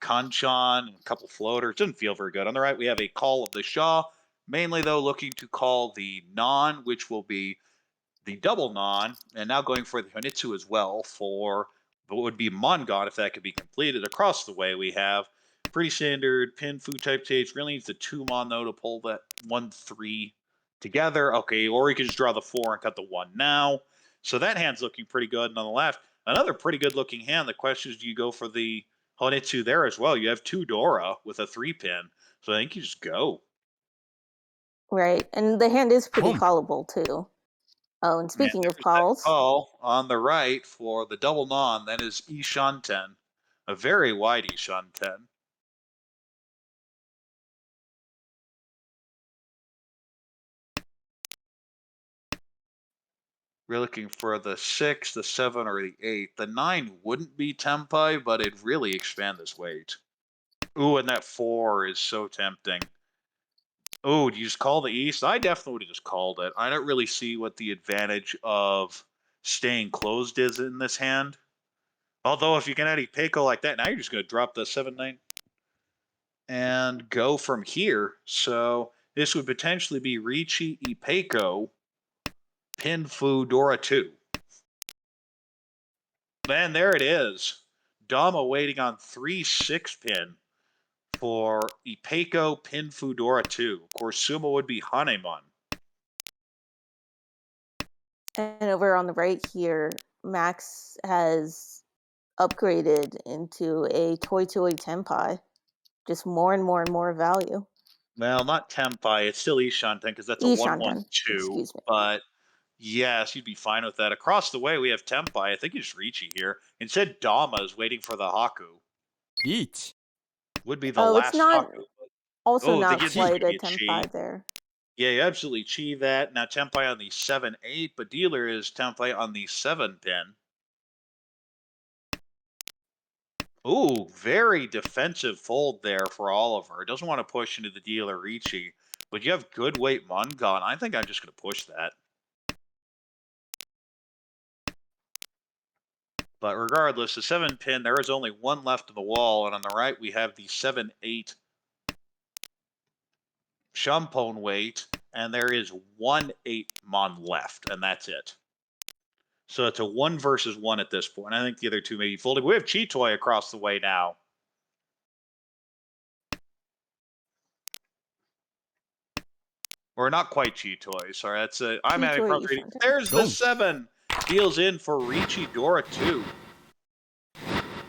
Kanchan, and a couple floaters. Doesn't feel very good. On the right, we have a call of the Shah. Mainly though, looking to call the non, which will be the double non, and now going for the Honitsu as well for what would be Mongon if that could be completed. Across the way, we have pretty standard pin food type stage. Really needs the 2 mon though to pull that 1-3 together. Okay, or you could just draw the 4 and cut the 1 now. So that hand's looking pretty good. And on the left, another pretty good looking hand. The question is, do you go for the Honitsu there as well? You have 2 Dora with a 3 pin. So I think you just go. Right. And the hand is pretty Pump. callable too. Oh, and And speaking of there's that calls, call on the right for the double non. That is Ishan 10. A very wide Ishan 10. We're looking for the 6, the 7, or the 8. The 9 wouldn't be Tempai, but it'd really expand this weight. Ooh, and that 4 is so tempting. Oh, do you just call the East? I definitely would have just called it. I don't really see what the advantage of staying closed is in this hand. Although, if you can add Ipeco like that, now you're just going to drop the 7-9 and go from here. So this would potentially be Ricci, Ipeco, Pin Fu, Dora 2. And there it is. Dama waiting on 3-6 pin for Ipeco, Pin Fudora 2. Of course, Sumo would be Hanemon. And over on the right here, Max has upgraded into a Toy Toy Tenpai. Just more and more and more value. Well, not Tempai. It's still Ishanten because that's a Ishanten, 1-1-2. excuse me. But yes, you'd be fine with that. Across the way, we have Tempai. I think it's Ricci here. Instead, Dama is waiting for the Haku. 1、Would be the Oh, it's last not Haku. also Oh, they not give Chi. this quite could a be a Chi. Tenpai there. Yeah, you absolutely Chi that. Now Tempai on the 7-8, but Dealer is Tempai on the 7 pin. Ooh, very defensive fold there for Oliver. Doesn't want to push into the Dealer Ricci, but you have good weight Mungon. I think I'm just going to push that. But regardless, the 7 pin, there is only one left of the wall, and on the right we have the 7-8 Shumpone weight, and there is 1-8 Mon left, and that's it. So it's a 1 versus 1 at this point. I think the other two may be folded. We have Chitoy across the way now. Or not quite Chitoy. Sorry, that's a. I'm having Chitoy problems reading. Ishanten. There's the Don't. 7. Deals in for Ricci Dora 2.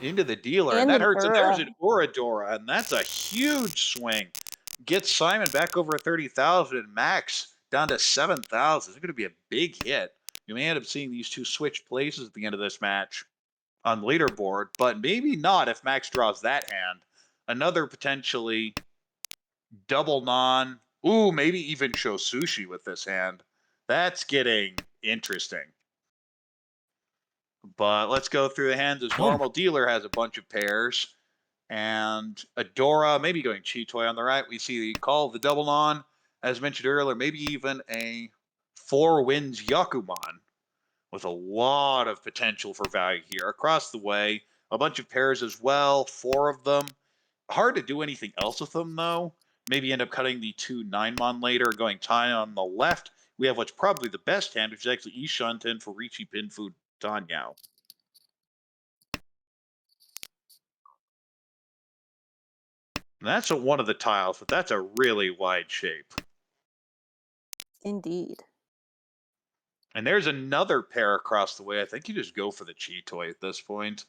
Into the dealer, and And that an hurts. And there's Ura. an Oradora, and that's a huge swing. Gets Simon back over 30,000 and Max down to 7,000. It's going to be a big hit. You may end up seeing these two switch places at the end of this match on leaderboard, but maybe not if Max draws that hand. Another potentially double non. Ooh, maybe even show sushi with this hand. That's getting interesting. But let's go through the hands as normal. Dealer has a bunch of pairs. And Adora, maybe going Chitoy on the right. We see the call of the double non. As mentioned earlier, maybe even a 4 wins Yakuman with a lot of potential for value here. Across the way, a bunch of pairs as well, 4 of them. Hard to do anything else with them, though. Maybe end up cutting the 2 9-mon later, going Tai on the left. We have what's probably the best hand, which is actually Ishanten for Ricci Pinfu Tanyao. That's one of the tiles, but that's a really wide shape. Indeed. And there's another pair across the way. I think you just go for the Chitoy at this point.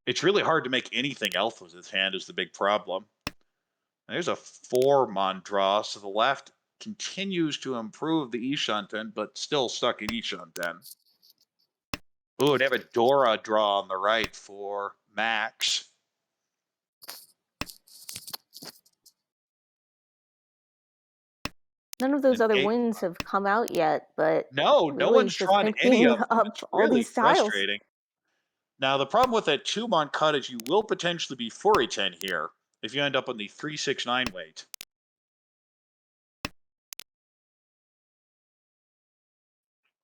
It's really hard to make anything else with his hand is the big problem. There's a 4-mon draw, so the left continues to improve the Ishanten, but still stuck in Ishanten. Ooh, they have a Dora draw on the right for Max. None of those An other 8. wins have come out yet, but No really one's just drawn any picking of them. up It's all really these tiles. frustrating. Now, the problem with that 2-mon cut is you will potentially be 4-10 here if you end up on the 3-6-9 weight.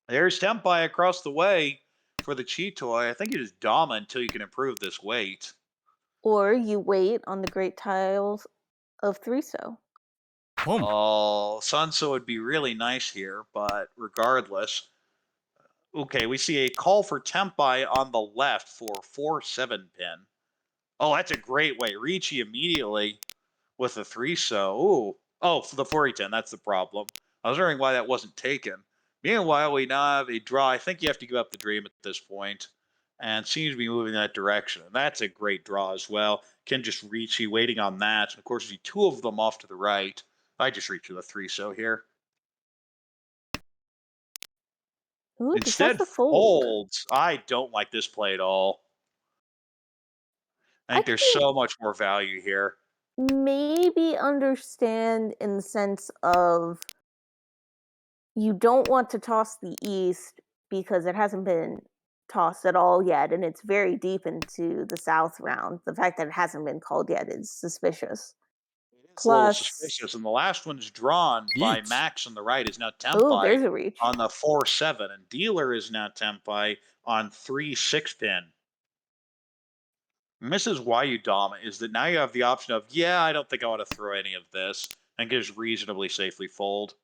There's Tempai across the way for the Chitoy. I think it is Dama until you can improve this weight. Or you wait on the great tiles of Threeso. Oh, Sunso would be really nice here, but regardless. Okay, we see a call for Tempai on the left for 4-7 pin. Oh, that's a great way. Ricci immediately with a 3-so. Ooh. Oh, for the 4-10, that's the problem. I was wondering why that wasn't taken. Meanwhile, we now have a draw. I think you have to give up the dream at this point, and seems to be moving in that direction. And that's a great draw as well. Can just Ricci waiting on that. And of course, see 2 of them off to the right. I just reach with a 3-so here. Ooh, just has Instead, the fold. folds. I don't like this play at all. I I think there's can so much more value here. maybe understand in the sense of you don't want to toss the East because it hasn't been tossed at all yet, and it's very deep into the South round. The fact that it hasn't been called yet is suspicious. It's a little Plus, suspicious, and the last one's drawn by リーチ Max on the right is now oh, Tempai there's a reach. on the 4-7, and Dealer is now Tempai on 3-6 pin. And this is why you dominate, is that now you have the option of, yeah, I don't think I want to throw any of this, and can just reasonably safely fold.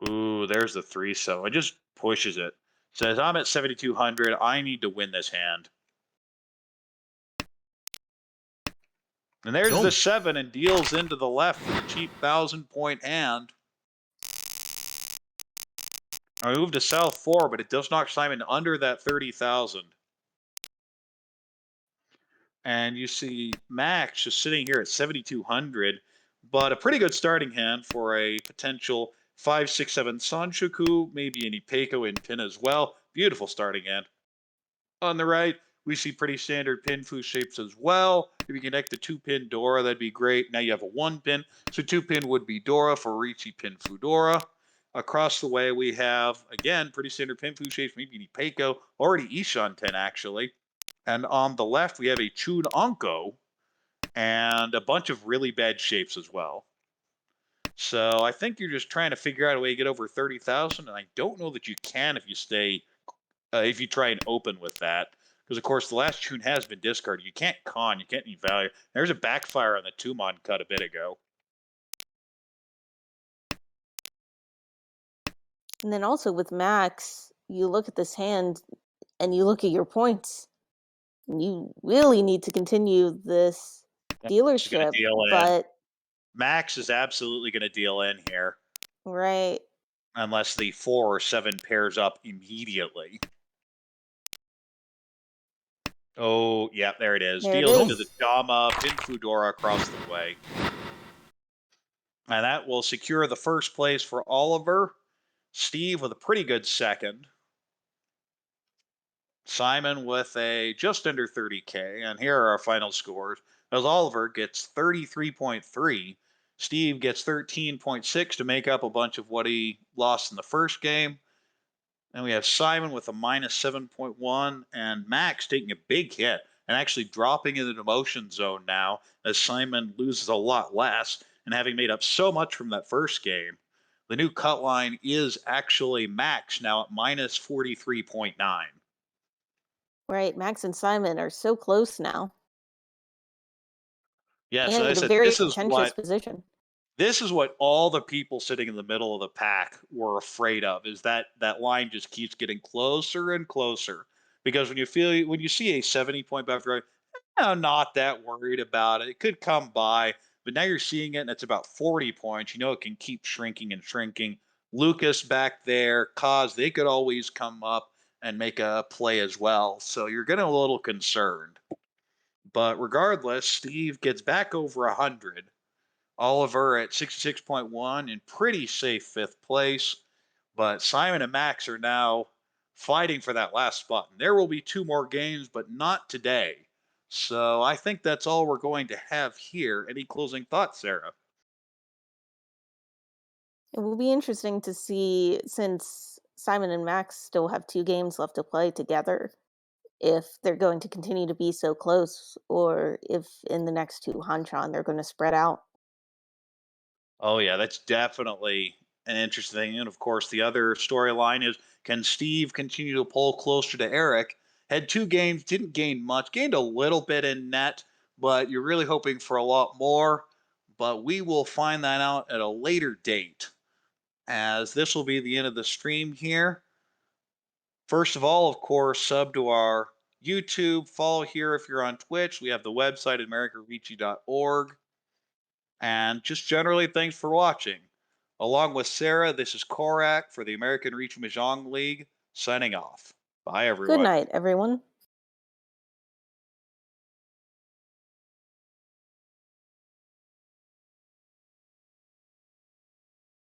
Ooh, there's the 3-7. It just pushes it. Says, I'm at 7,200. I need to win this hand. And there's the 4 7 and deals into the left for the cheap 1,000-point hand. I moved to South 4, but it does knock Simon under that 30,000. And you see Max just sitting here at 7,200, but a pretty good starting hand for a potential 5-6-7 Sanshoku, maybe an Ipeiko in pin as well. Beautiful starting hand. On the right, we see pretty standard pin fu shapes as well. If you connect the 2-pin Dora, that'd be great. Now you have a 1-pin, so 2-pin would be Dora for Ricci pin fu Dora. Across the way, we have, again, pretty standard pin fu shapes, maybe an Ipeiko, already Ishan 10 actually. And on the left, we have a Chun Onko and a bunch of really bad shapes as well. So I think you're just trying to figure out a way to get over 30,000, and I don't know that you can if you stay, if you try and open with that. Because, of course, the last tune has been discarded. You can't con, you can't need value. There's a backfire on the Tumon cut a bit ago. And then also with Max, you look at this hand and you look at your points. You really need to continue this She's going to dealership, deal in. but Max is absolutely going to deal in here. right. Unless the 4 or 7 pairs up immediately. Oh, yeah, there it is. There it Deals into the is. Jama, pin Fudora across the way. And that will secure the first place for Oliver. Steve with a pretty good second. Simon with a just under 30K. And here are our final scores. As Oliver gets 33.3. Steve gets 13.6 to make up a bunch of what he lost in the first game. And we have Simon with a minus 7.1 and Max taking a big hit and actually dropping into the emotion zone now as Simon loses a lot less and having made up so much from that first game. The new cut line is actually Max now at minus 43.9. Right. Max and Simon are so close now Yes, and as I in a said, very contentious position. this is what all the people sitting in the middle of the pack were afraid of, is that that line just keeps getting closer and closer. Because when you see a 70-point buffer, I'm not that worried about it. It could come by, but now you're seeing it and it's about 40 points. You know it can keep shrinking and shrinking. Lucas back there, Cause, they could always come up and make a play as well. So you're getting a little concerned. But regardless, Steve gets back over 100. Oliver at 66.1 in pretty safe 5th place. But Simon and Max are now fighting for that last spot. And there will be 2 more games, but not today. So I think that's all we're going to have here. Any closing thoughts, Sarah? It will be interesting to see, since Simon and Max still have 2 games left to play together, if they're going to continue to be so close or if in the next 2 Hanchan they're going to spread out. Oh, yeah, that's definitely an interesting thing. And of course, the other storyline is, can Steve continue to pull closer to Erik? Had 2 games, didn't gain much, gained a little bit in net, but you're really hoping for a lot more. But we will find that out at a later date, as this will be the end of the stream here. First of all, of course, sub to our YouTube, follow here if you're on Twitch. We have the website at americaricci.org. And just generally, thanks for watching. Along with Sarah, this is Korak for the American Reach Mahjong League, signing off. Bye, Good everyone. night, everyone.